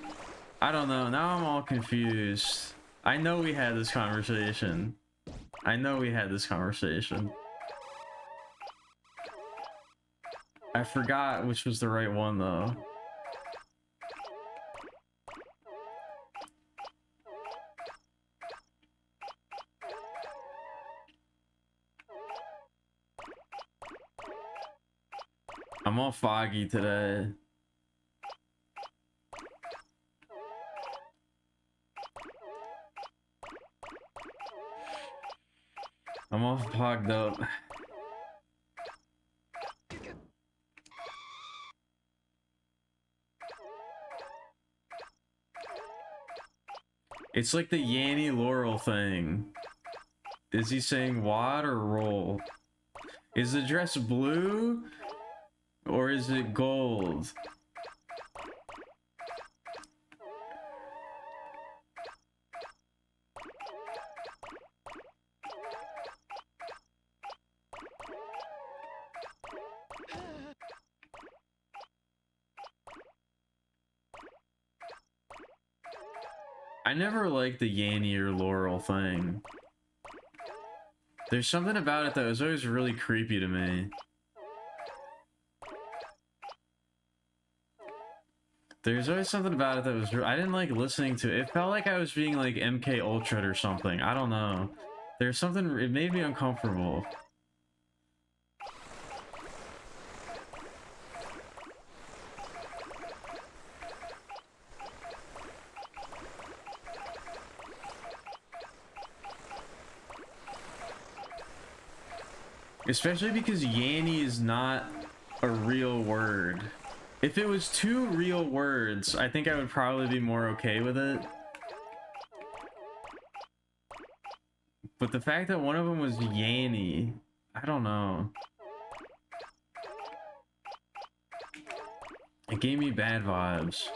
I don't know. Now I'm all confused. I know we had this conversation. I know we had this conversation. I forgot which was the right one though. I'm all foggy today. I'm all fogged up. It's like the Yanny Laurel thing. Is he saying wad or roll? Is the dress blue or is it gold? I never liked the Yanny or Laurel thing. There's something about it that was always really creepy to me. There's always something about it that was... I didn't like listening to it. It felt like I was being like MK Ultra or something. I don't know. There's something... It made me uncomfortable. Especially because Yanny is not a real word. If it was two real words, I think I would probably be more okay with it. But the fact that one of them was Yanny, I don't know. It gave me bad vibes.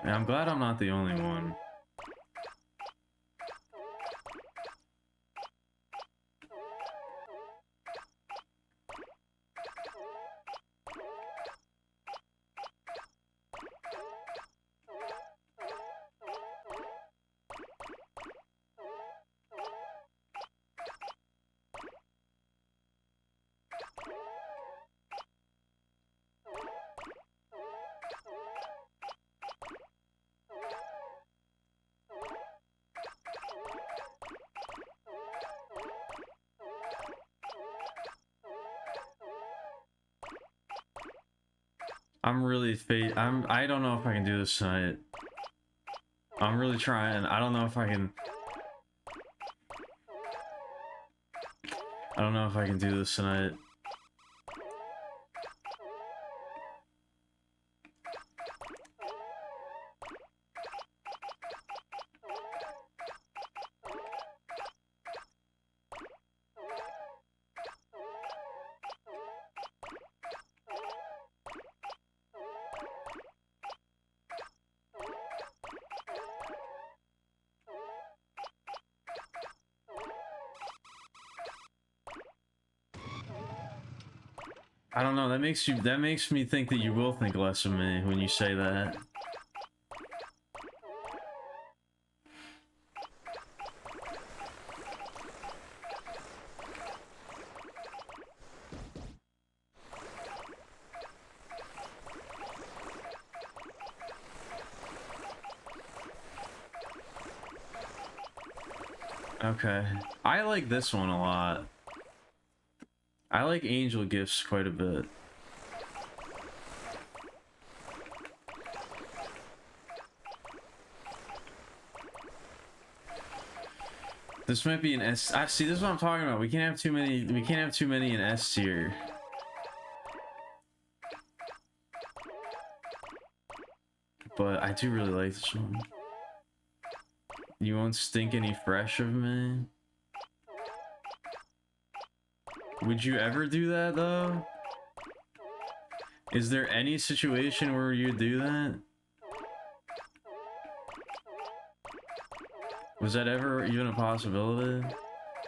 And I'm glad I'm not the only one. I don't know if I can do this tonight. I'm really trying. I don't know if I can. I don't know if I can do this tonight. I don't know, that makes me think that you will think less of me when you say that. Okay. I like this one a lot. I like angel gifts quite a bit. This might be an S. See, this is what I'm talking about. We can't have too many. We can't have too many in S tier. But I do really like this one. You won't stink any fresh of me. Would you ever do that though? Is there any situation where you do that? Was that ever even a possibility?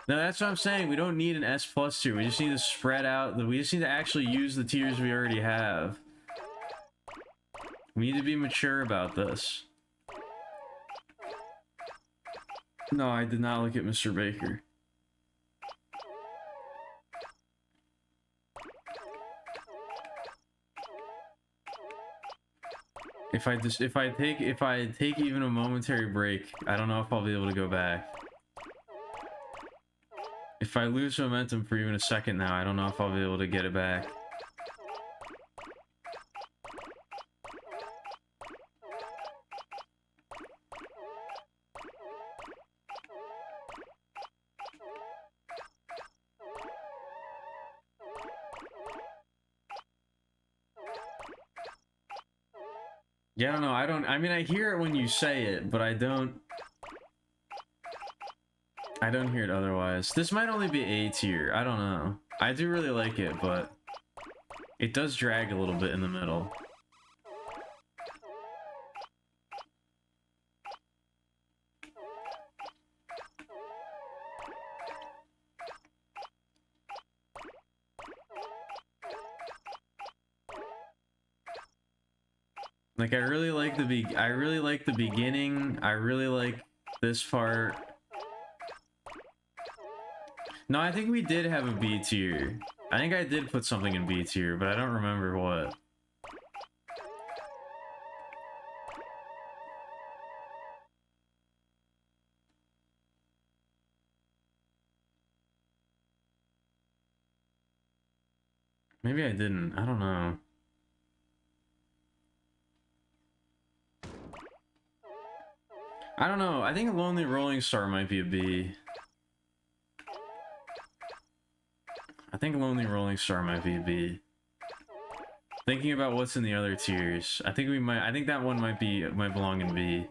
No, that's what I'm saying. We don't need an S plus tier. We just need to spread out. We just need to actually use the tiers we already have. We need to be mature about this. No, I did not look at Mr. Baker. If I take even a momentary break, I don't know if I'll be able to go back. If I lose momentum for even a second now, I don't know if I'll be able to get it back. Yeah, I don't know. I mean, I hear it when you say it, but I don't hear it otherwise. This might only be A tier. I don't know. I do really like it, but it does drag a little bit in the middle. Like, I really like the beginning. I really like this part. No, I think we did have a B tier. I think I did put something in B tier, but I don't remember what. Maybe I didn't. I don't know. I don't know. I think Lonely Rolling Star might be a B. I think Lonely Rolling Star might be a B. Thinking about what's in the other tiers, I think that one might belong in B.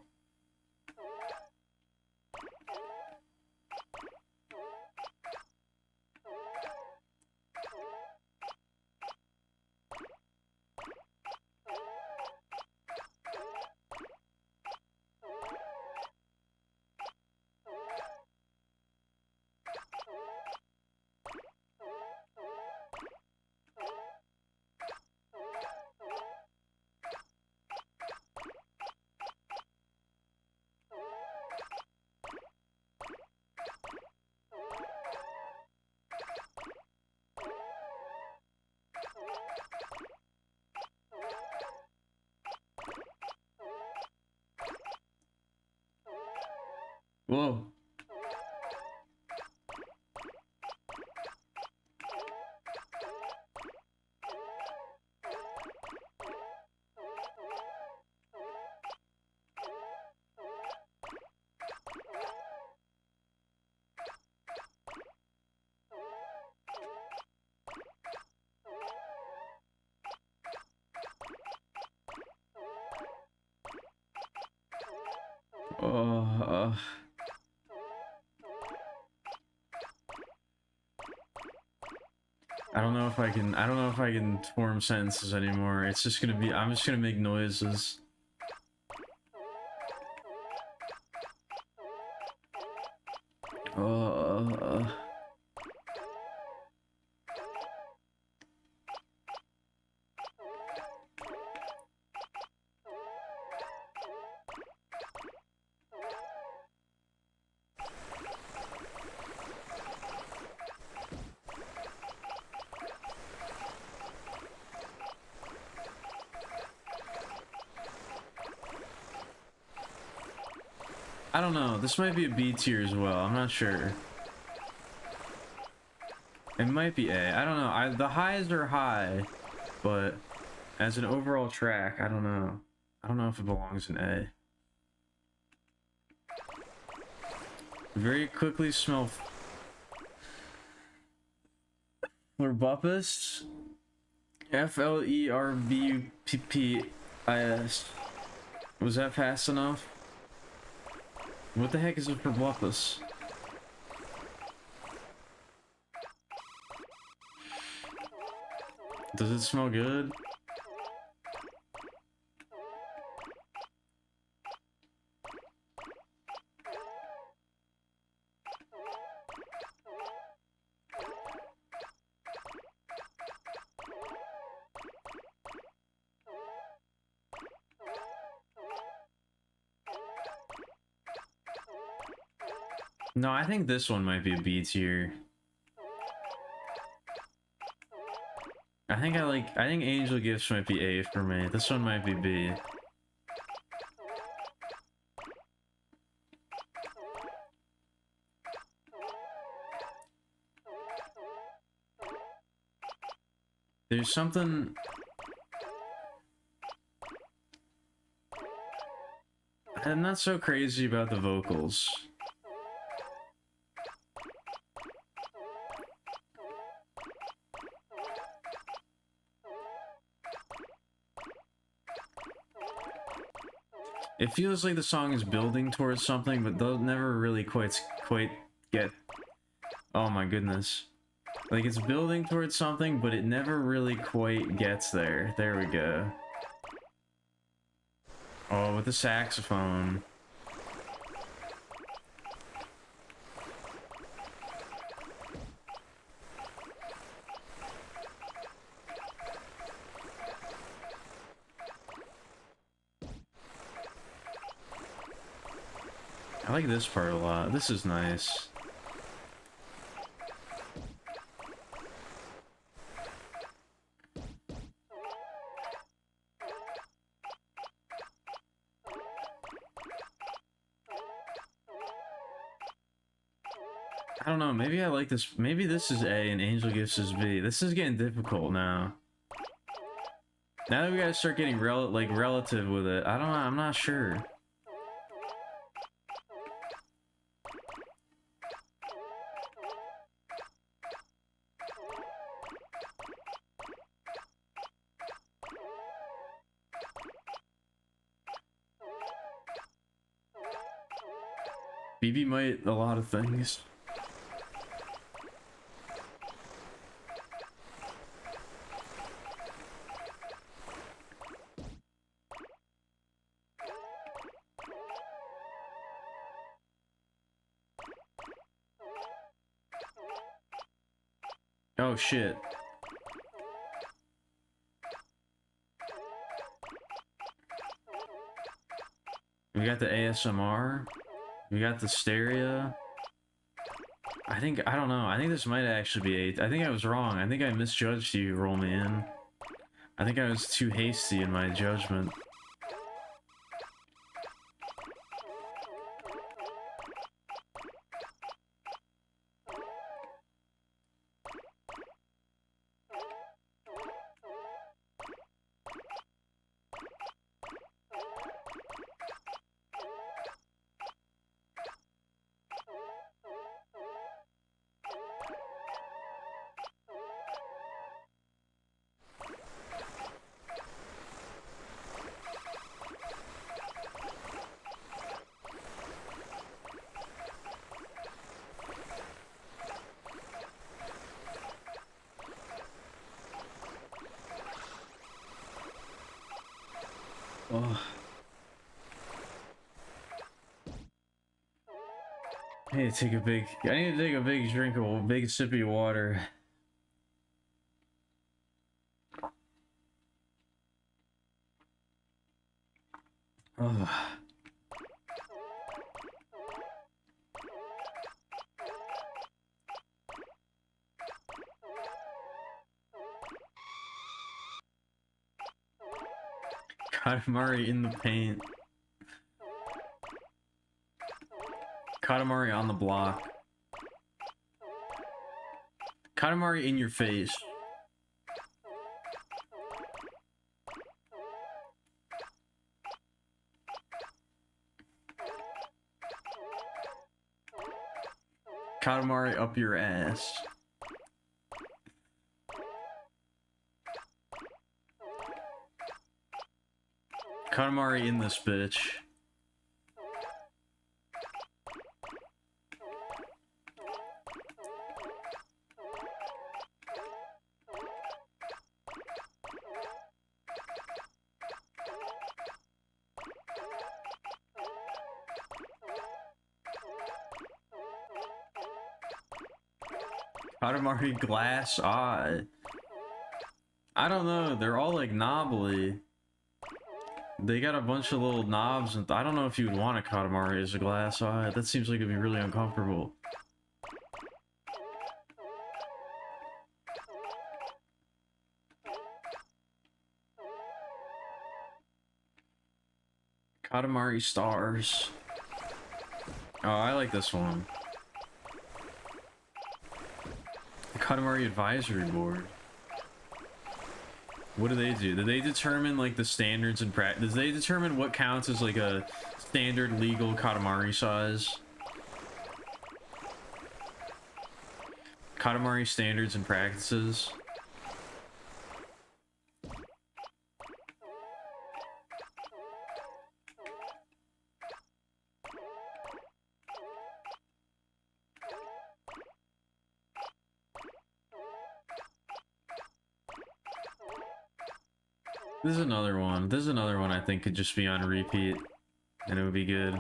Whoa. Oh, I don't know if I can form sentences anymore. It's just gonna be, I'm just gonna make noises. Uh, I don't know. This might be a B tier as well. I'm not sure. It might be A. I don't know. The highs are high, but as an overall track, I don't know. I don't know if it belongs in A. Very quickly smell Flerbupus. Flerbppis. Was that fast enough? What the heck is it for Flerbupus? Does it smell good? No, I think this one might be a B tier. I think Angel Gifts might be A for me. This one might be B. There's something... I'm not so crazy about the vocals. It feels like the song is building towards something, but they'll never really quite get... Oh my goodness. Like, it's building towards something, but it never really quite gets there. There we go. Oh, with the saxophone. I like this part a lot. This is nice. I don't know. Maybe I like this. Maybe this is A and Angel Gifts is B. This is getting difficult now. Now that we gotta start getting relative with it, I don't know. I'm not sure. BB might a lot of things. Oh shit. We got the ASMR. We got the stereo. I don't know. I think this might actually be 8. I think I was wrong. I think I misjudged you, Roll Me In. I think I was too hasty in my judgment. Oh. I need to take a big drink of a big sippy of water. Oh. Katamari in the paint. Katamari on the block. Katamari in your face. Katamari up your ass. Katamari in this bitch. Katamari glass eye. I don't know, they're all like knobbly. They got a bunch of little knobs, and I don't know if you would want a Katamari as a glass eye. That seems like it'd be really uncomfortable. Katamari stars. Oh, I like this one. The Katamari Advisory Board. What do? Do they determine like the standards and practice? Do they determine what counts as like a standard legal Katamari size? Katamari standards and practices. This is another one. This is another one I think could just be on repeat, and it would be good.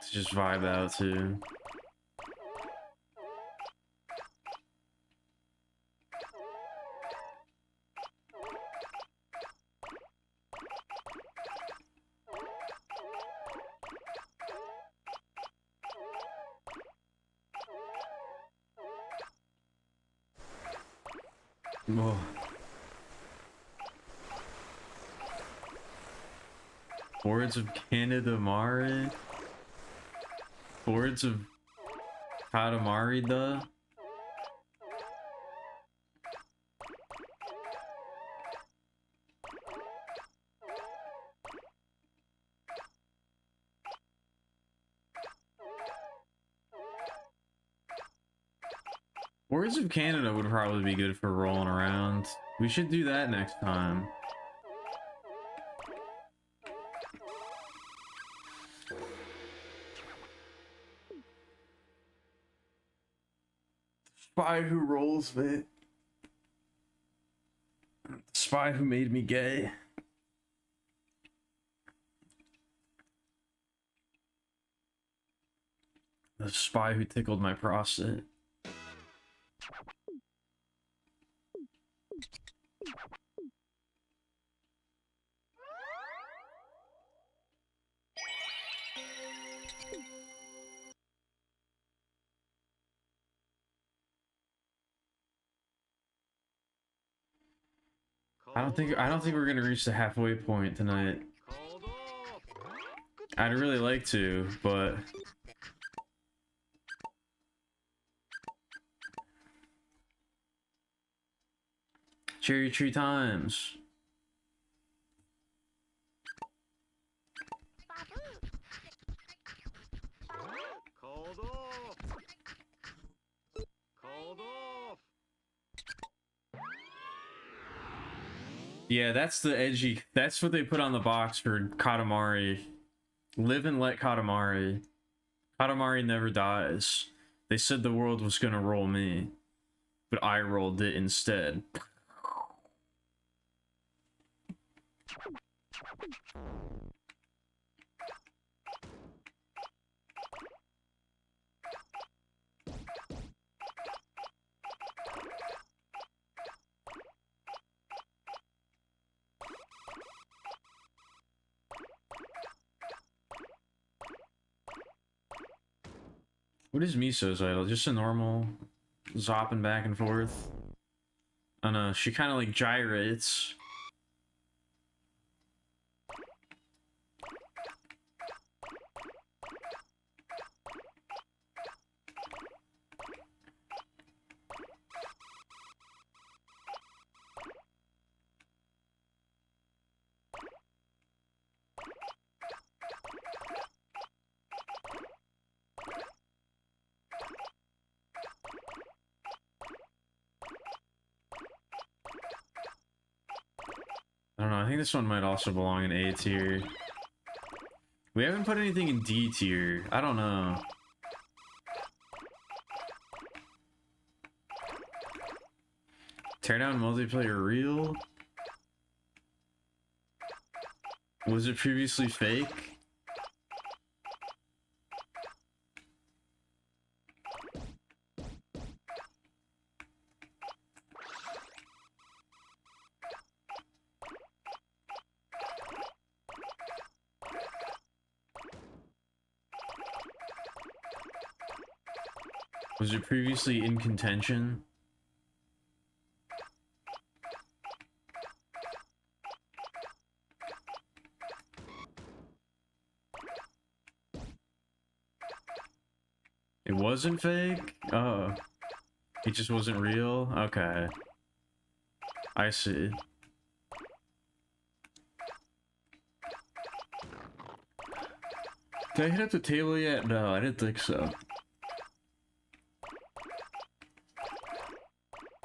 To just vibe out to. Oh. Boards of Kanedamari? Boards of Katamari, duh? Boards of Canada would probably be good for rolling around. We should do that next time. Spy who rolls me. Spy who made me gay. The spy who tickled my prostate. I don't think we're gonna reach the halfway point tonight. Called off. I'd really like to, but cherry tree times. Called off. Called off. Yeah, that's the edgy. That's what they put on the box for Katamari. Live and let Katamari. Katamari never dies. They said the world was gonna roll me, but I rolled it instead. What is Miso's idol? Just a normal zopping back and forth? I don't know, she kind of like gyrates. I don't know, I think this one might also belong in A tier. We haven't put anything in D tier. I don't know. Teardown multiplayer real? Was it previously fake? Was it previously in contention? It wasn't fake? Oh. It just wasn't real? Okay. I see. Did I hit up the table yet? No, I didn't think so.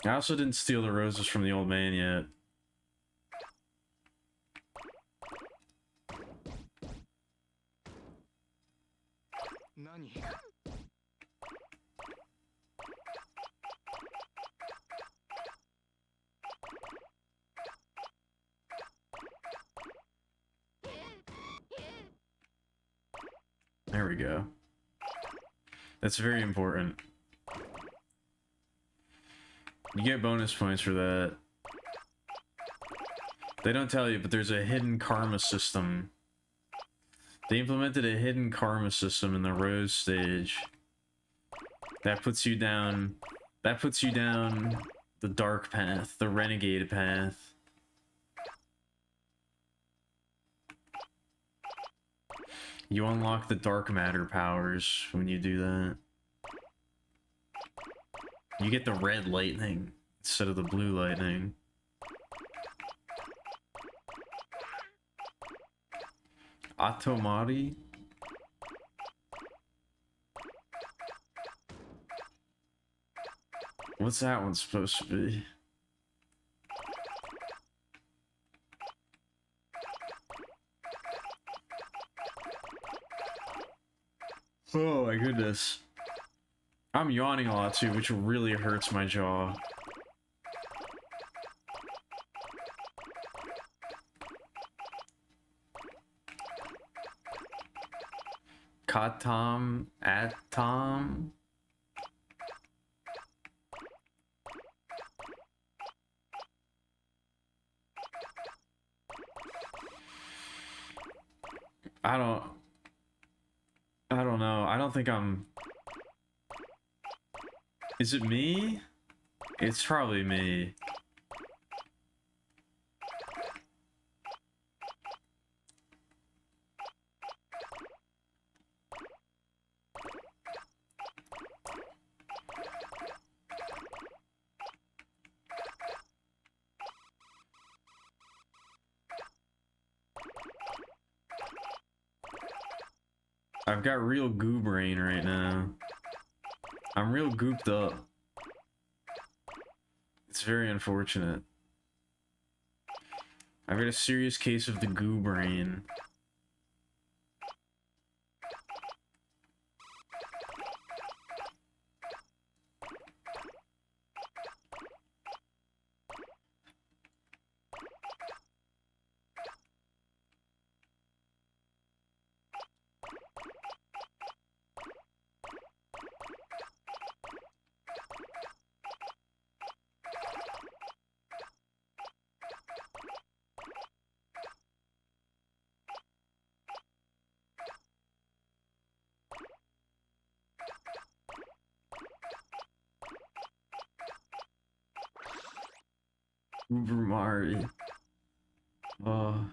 I also didn't steal the roses from the old man yet. Nani? There we go. That's very important. You get bonus points for that. They don't tell you, but there's a hidden karma system. They implemented a hidden karma system in the Rose stage. That puts you down the dark path, the renegade path. You unlock the dark matter powers when you do that. You get the red lightning instead of the blue lightning. Atomari? What's that one supposed to be? Oh my goodness. I'm yawning a lot too, which really hurts my jaw. Katam Atom. I don't know. I don't think I'm... Is it me? It's probably me. I've got real goo brain right now. I'm real gooped up. It's very unfortunate. I've got a serious case of the goo brain. Uber Mari. Oh,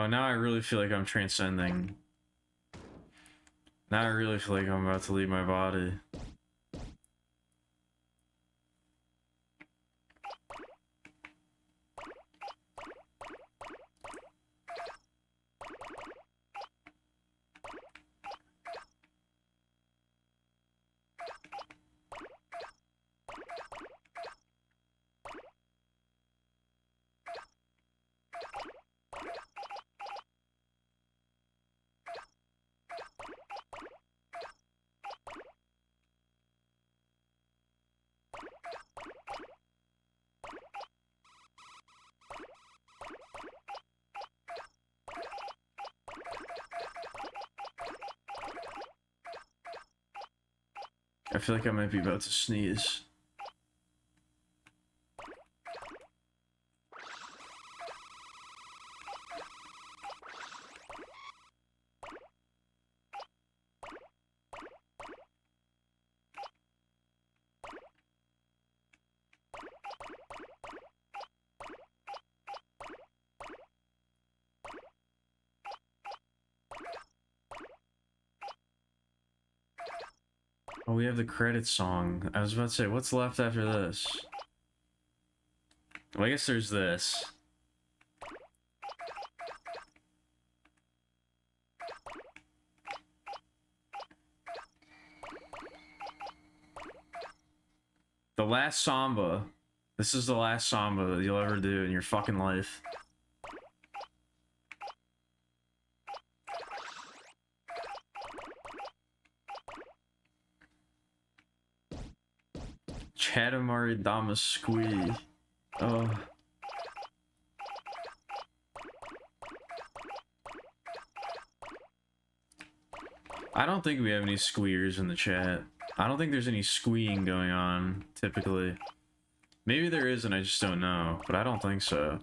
now I really feel like I'm transcending. Now I really feel like I'm about to leave my body. I feel like I might be about to sneeze. Oh, we have the credits song. I was about to say, what's left after this? Well, I guess there's this. The last samba. This is the last samba that you'll ever do in your fucking life. Chatamari Damasqui. Oh. I don't think we have any squeers in the chat. I don't think there's any squeeing going on, typically. Maybe there is and I just don't know, but I don't think so.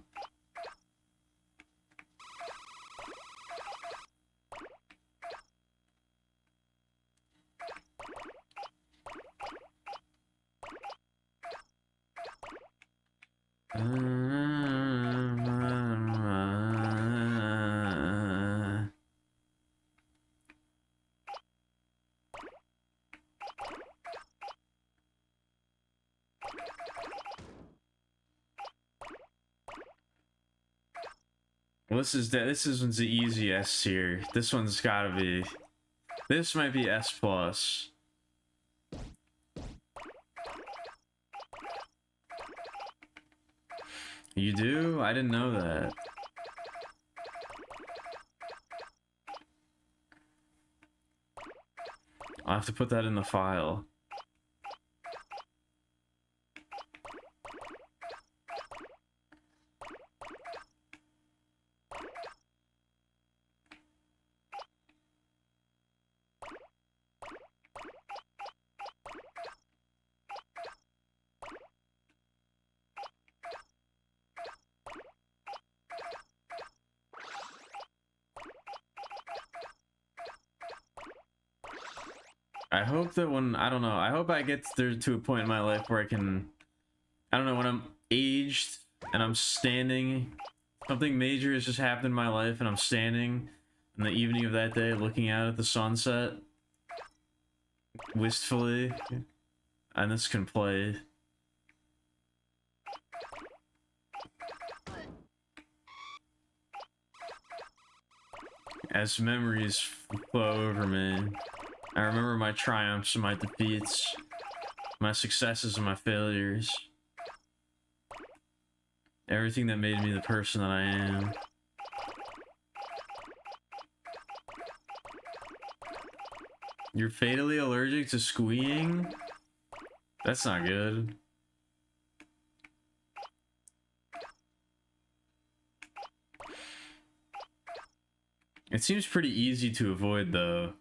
Well, this is one's the easy S tier. This one's gotta be. This might be S plus. You do? I didn't know that. I'll have to put that in the file. I hope that I don't know, I hope I get there to a point in my life where I can, I don't know, when I'm aged and I'm standing, something major has just happened in my life and I'm standing in the evening of that day looking out at the sunset wistfully, and this can play. As memories flow over me, I remember my triumphs and my defeats, my successes and my failures. Everything that made me the person that I am. You're fatally allergic to squeeing? That's not good. It seems pretty easy to avoid, though.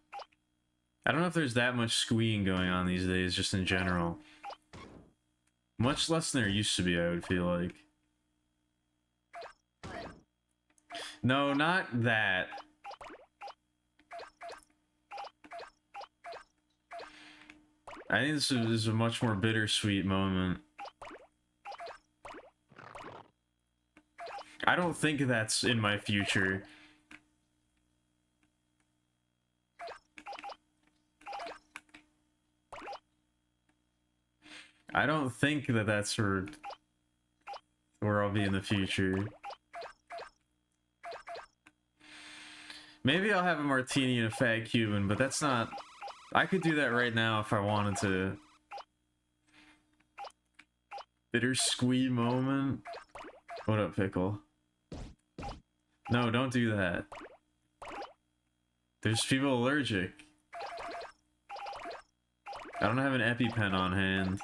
I don't know if there's that much squeeing going on these days, just in general. Much less than there used to be, I would feel like. No, not that. I think this is a much more bittersweet moment. I don't think that's in my future. I don't think that that's where I'll be in the future. Maybe I'll have a martini and a fat Cuban, but that's not... I could do that right now if I wanted to. Bittersweet moment. What up, Pickle? No, don't do that. There's people allergic. I don't have an EpiPen on hand.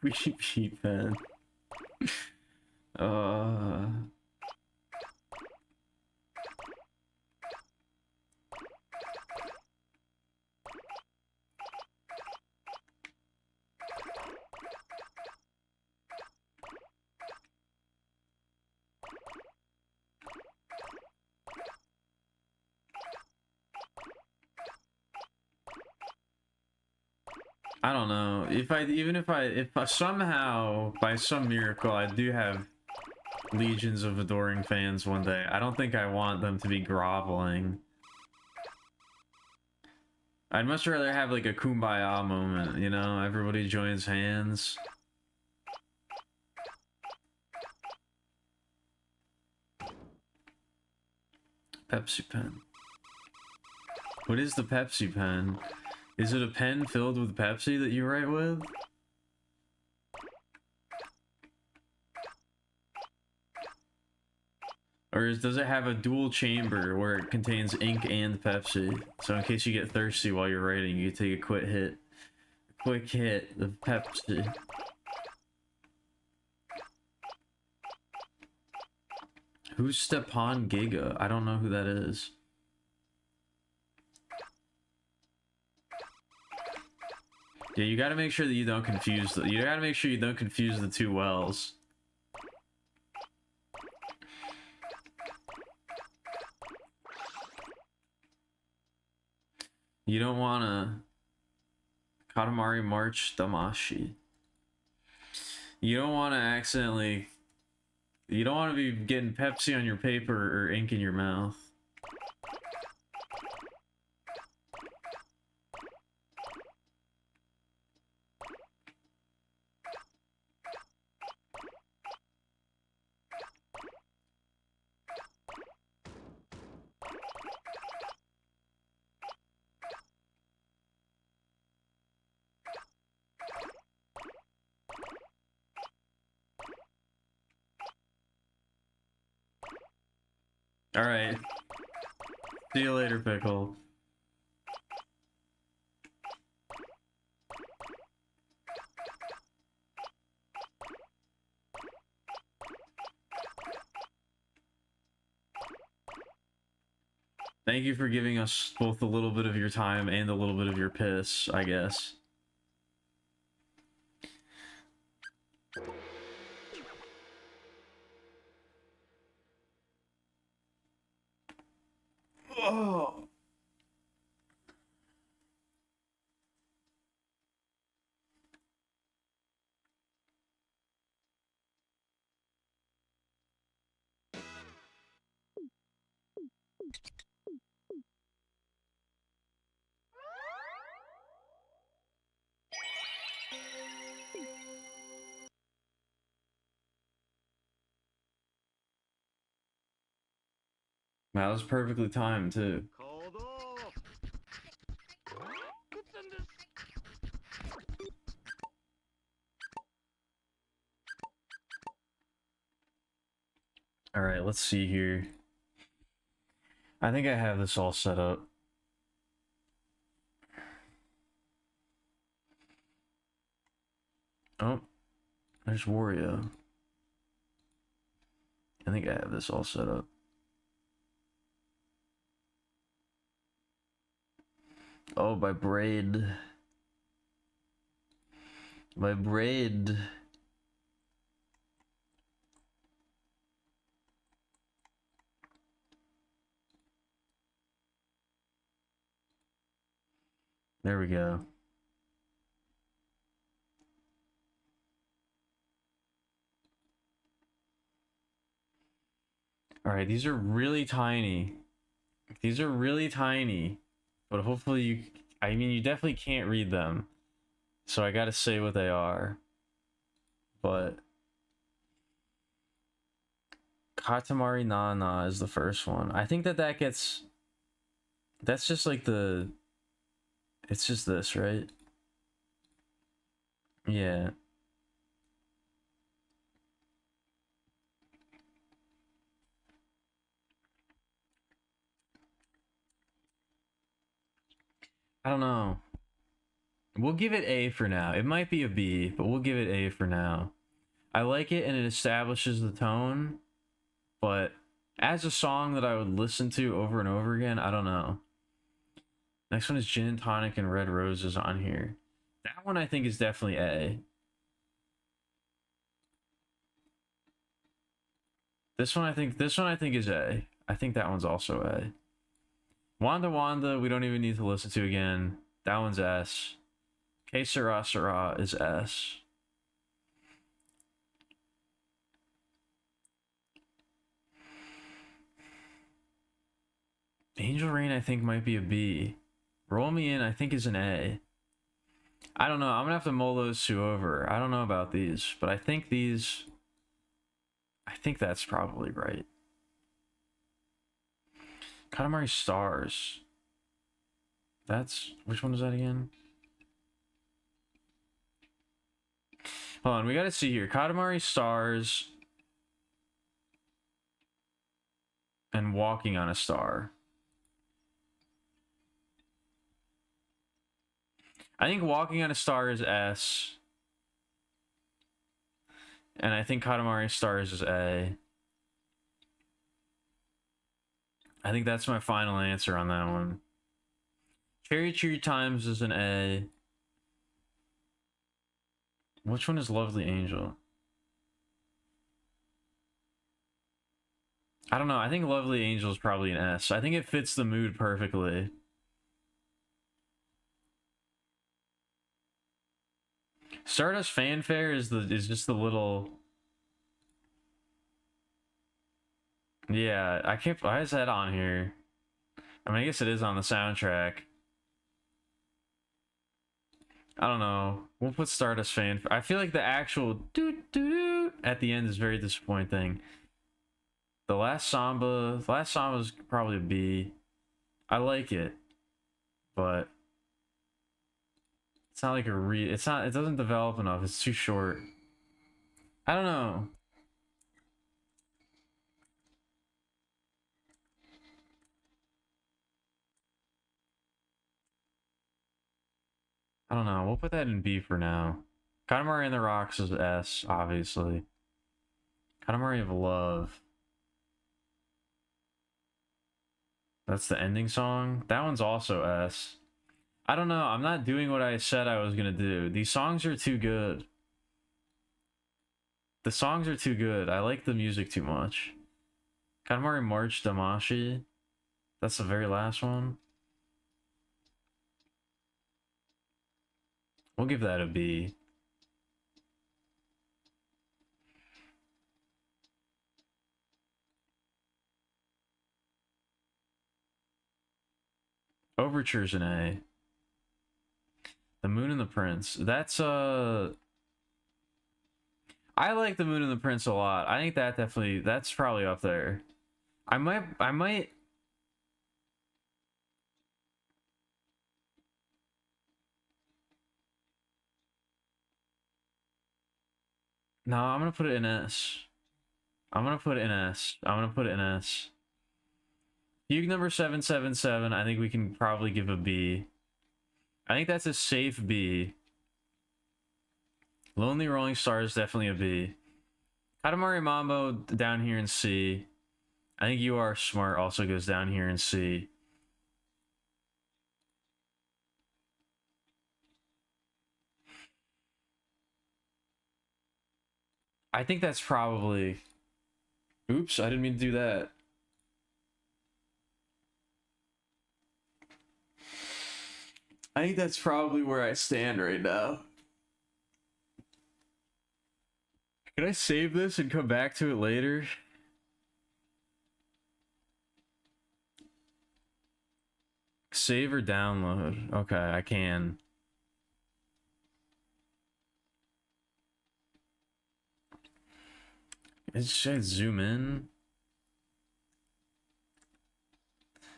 Squeaky pen. I don't know. If I somehow, by some miracle, I do have legions of adoring fans one day, I don't think I want them to be groveling. I'd much rather have like a kumbaya moment, you know? Everybody joins hands. Pepsi pen. What is the Pepsi pen? Is it a pen filled with Pepsi that you write with? Or does it have a dual chamber where it contains ink and Pepsi? So in case you get thirsty while you're writing, you take a quick hit of Pepsi. Who's Stepan Giga? I don't know who that is. Yeah, you gotta make sure that you don't confuse you gotta make sure you don't confuse the two wells. You don't wanna Katamari March Damashi. You don't wanna accidentally, you don't wanna be getting Pepsi on your paper or ink in your mouth. Alright. See you later, Pickle. Thank you for giving us both a little bit of your time and a little bit of your piss, I guess. Oh. Wow, that was perfectly timed, too. 行動 Alright, let's see here. I think I have this all set up. Oh, there's Wario. I think I have this all set up. Oh, my braid. My braid. There we go. Alright, these are really tiny. These are really tiny. But hopefully you... I mean, you definitely can't read them. So I gotta say what they are. But... Katamari Nana is the first one. I think that gets... That's just like the... It's just this, right? Yeah. I don't know. We'll give it A for now. It might be a B, but we'll give it A for now. I like it and it establishes the tone, but as a song that I would listen to over and over again, I don't know. Next one is Gin and Tonic and Red Roses on here. That one I think is definitely A. This one I think is A. I think that one's also A. Wanda Wanda, we don't even need to listen to again. That one's S. Que Sera Sera is S. Angel Rain I think might be a B. Roll Me In I think is an A. I don't know. I'm gonna have to mull those two over. I don't know about these, but I think these... I think that's probably right. Katamari Stars. That's... Which one is that again? Hold on, we gotta see here. Katamari Stars... and Walking on a Star. I think Walking on a Star is S. And I think Katamari Stars is A. I think that's my final answer on that one. Cherry Tree Times is an A. Which one is Lovely Angel? I don't know. I think Lovely Angel is probably an S. I think it fits the mood perfectly. Stardust Fanfare is just the little. Yeah, I can't. Why is that on here? I mean, I guess it is on the soundtrack. I don't know. We'll put Stardust Fanfare. I feel like the actual doot doot doot at the end is very disappointing. The last Samba's probably a B. I like it, but it's not like it's not, it doesn't develop enough. It's too short. I don't know. I don't know. We'll put that in B for now. Katamari and the Rocks is S, obviously. Katamari of Love. That's the ending song. That one's also S. I don't know. I'm not doing what I said I was gonna do. These songs are too good. The songs are too good. I like the music too much. Katamari March Damashi. That's the very last one. We'll give that a B. Overture's an A. The Moon and the Prince. That's I like The Moon and the Prince a lot. I think that's probably up there. I might No, I'm gonna put it in S. I'm gonna put it in S. I'm gonna put it in S. Fugue number 777, I think we can probably give a B. I think that's a safe B. Lonely Rolling Star is definitely a B. Katamari Mambo down here in C. I think You Are Smart also goes down here in C. I think that's probably... Oops, I didn't mean to do that. I think that's probably where I stand right now. Can I save this and come back to it later? Save or download? Okay, I can. Should I zoom in?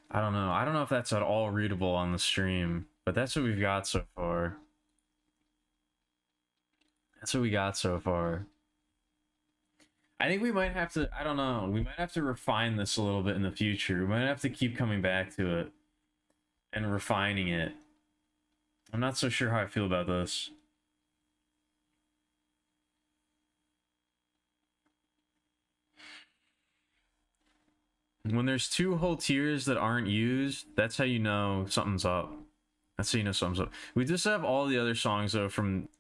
I don't know. I don't know if that's at all readable on the stream, but that's what we've got so far. That's what we got so far. I think we might have to, I don't know, we might have to refine this a little bit in the future. We might have to keep coming back to it and refining it. I'm not so sure how I feel about this. When there's two whole tiers that aren't used, that's how you know something's up. That's how you know something's up. We just have all the other songs though from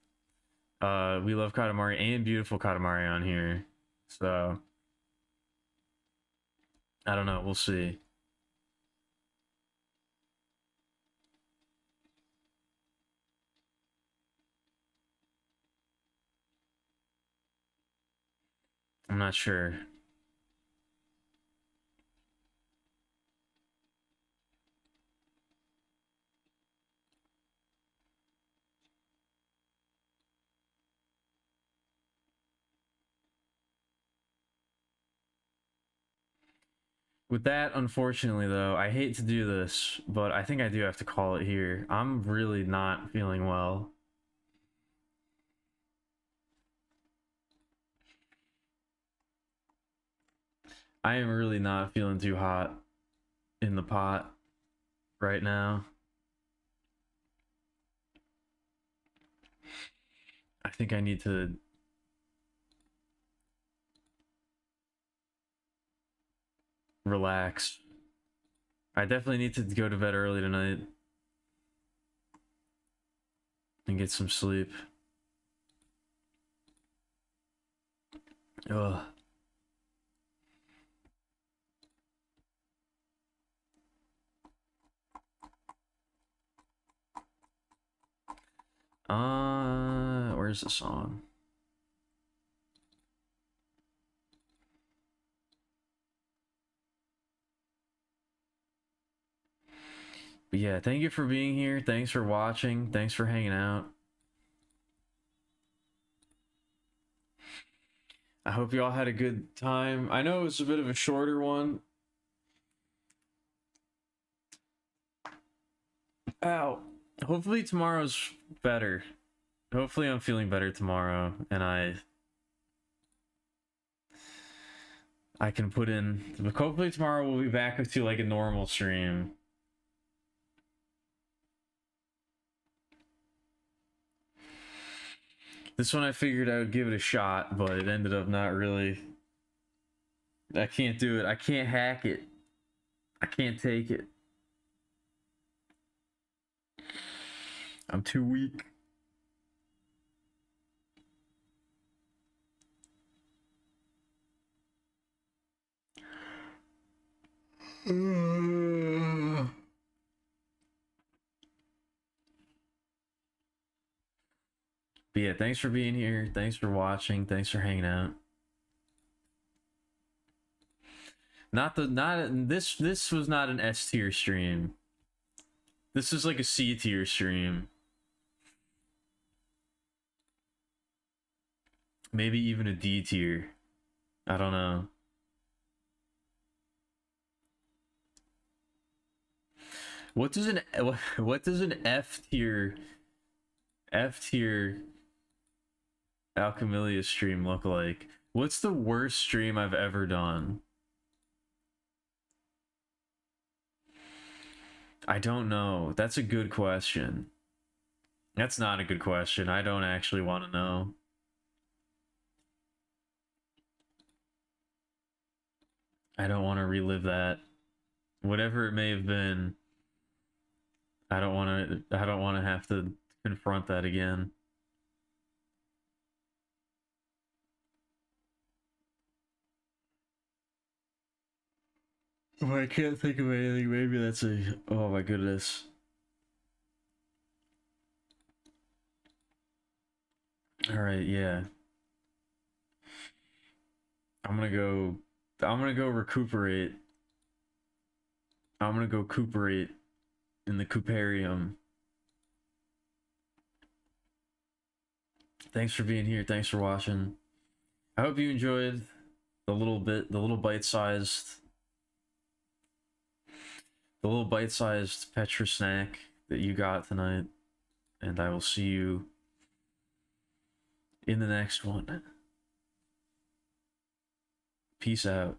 We Love Katamari and Beautiful Katamari on here. So I don't know, we'll see. I'm not sure. With that, unfortunately, though, I hate to do this, but I think I do have to call it here. I'm really not feeling well. I am really not feeling too hot in the pot right now. I think I need to relax. I definitely need to go to bed early tonight and get some sleep. Ugh. Where's Where's the song? But yeah, thank you for being here. Thanks for watching. Thanks for hanging out. I hope you all had a good time. I know it was a bit of a shorter one. Ow. Hopefully tomorrow's better. Hopefully I'm feeling better tomorrow and I can put in, hopefully tomorrow we'll be back to like a normal stream. This one I figured I would give it a shot, but it ended up not really. I can't do it. I can't hack it. I can't take it. I'm too weak. But yeah, thanks for being here. Thanks for watching. Thanks for hanging out. This was not an S tier stream. This is like a C tier stream. Maybe even a D tier. I don't know. What does an F tier Alkemilia stream look like? What's the worst stream I've ever done? I don't know. That's a good question. That's not a good question. I don't actually want to know. I don't want to relive that. Whatever it may have been. I don't want to have to confront that again. Oh, I can't think of anything. Maybe that's a... Oh my goodness. Alright, yeah. I'm gonna go recuperate. I'm gonna go recuperate in the Cooparium. Thanks for being here. Thanks for watching. I hope you enjoyed the little bite-sized Petra snack that you got tonight. And I will see you in the next one. Peace out.